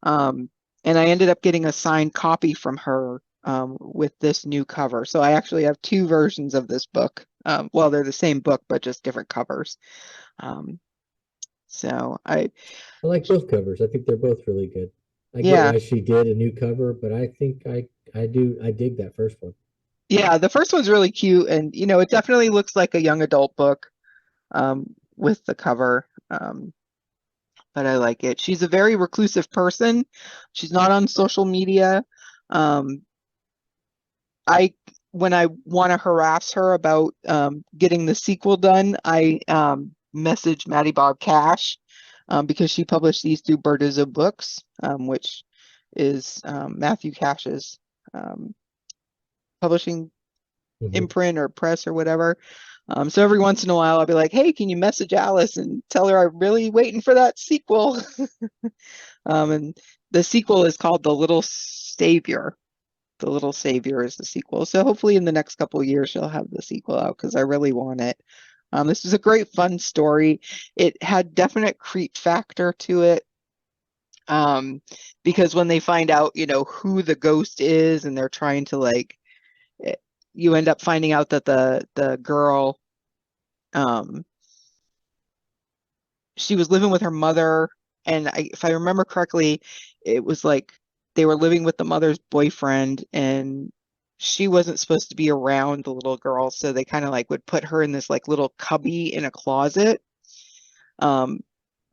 Um, and I ended up getting a signed copy from her with this new cover. So I actually have two versions of this book. Well, they're the same book, but just different covers. Um, so I like both covers. I think they're both really good. I get yeah, why she did a new cover, but I think I dig that first one. yeah, the first one's really cute, and it definitely looks like a young adult book with the cover. but I like it. She's a very reclusive person. She's not on social media. Um, I when I want to harass her about getting the sequel done, I message Maddie Bob Cash because she published these two Bertizzo books, which is Matthew Cash's publishing Mhm. imprint or press or whatever. So every once in a while, I'll be like, "Hey, can you message Alys and tell her I'm really waiting for that sequel?" And the sequel is called The Little Savior. The Little Savior is the sequel. So hopefully in the next couple of years she'll have the sequel out because I really want it. This is a great fun story. It had definite creep factor to it. Because when they find out, who the ghost is and they're trying to eh, you end up finding out that the girl um she was living with her mother, and if I remember correctly, it was like they were living with the mother's boyfriend, and she wasn't supposed to be around the little girl, so they kind of like would put her in this like little cubby in a closet, um,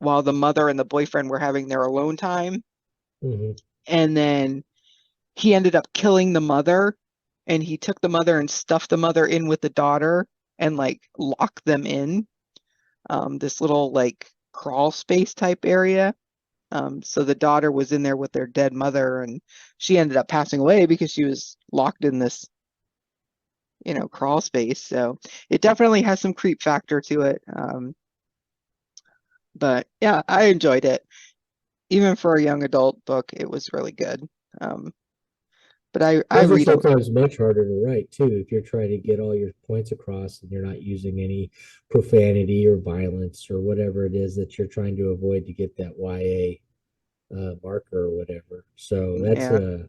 while the mother and the boyfriend were having their alone time. Mhm. And then he ended up killing the mother, and he took the mother and stuffed the mother in with the daughter and like locked them in this little like crawl space type area. So the daughter was in there with their dead mother, and she ended up passing away because she was locked in this, crawl space. So it definitely has some creep factor to it. But yeah, I enjoyed it. Even for a young adult book, it was really good. Um, but I Those are read a sometimes much harder to write too, if you're trying to get all your points across and you're not using any profanity or violence or whatever it is that you're trying to avoid to get that YA marker or whatever. So yeah.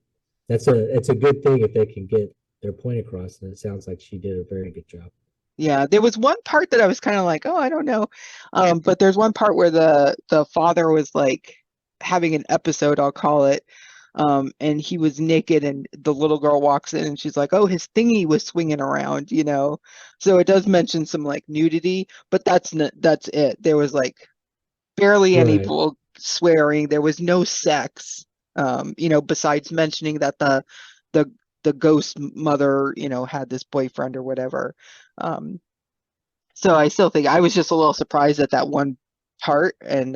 it's a good thing if they can get their point across, and it sounds like she did a very good job. Yeah, there was one part that I was kind of like, oh, I don't know. But there's one part where the father was like having an episode, I'll call it. And he was naked, and the little girl walks in and she's like, oh, his thingy was swinging around. So it does mention some like nudity, but that's it. There was like barely any Right. swearing. There was no sex. Besides mentioning that the the ghost mother, had this boyfriend or whatever. Um, so I still think I was just a little surprised at that one part, and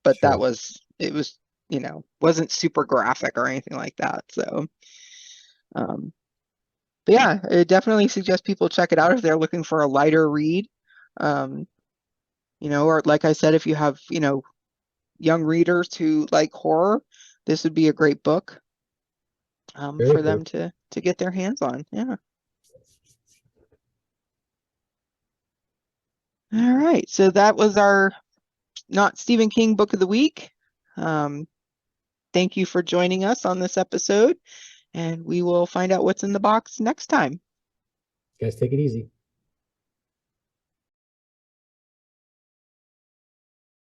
but Sure. it was, wasn't super graphic or anything like that. So um, but yeah, I definitely suggest people check it out if they're looking for a lighter read. Um, or like I said, if you have, young readers who like horror, this would be a great book Very for them cool. to get their hands on. Yeah. All right. So that was our not Stephen King book of the week. Um, Thank you for joining us on this episode, and we will find out what's in the box next time. Guys, take it easy.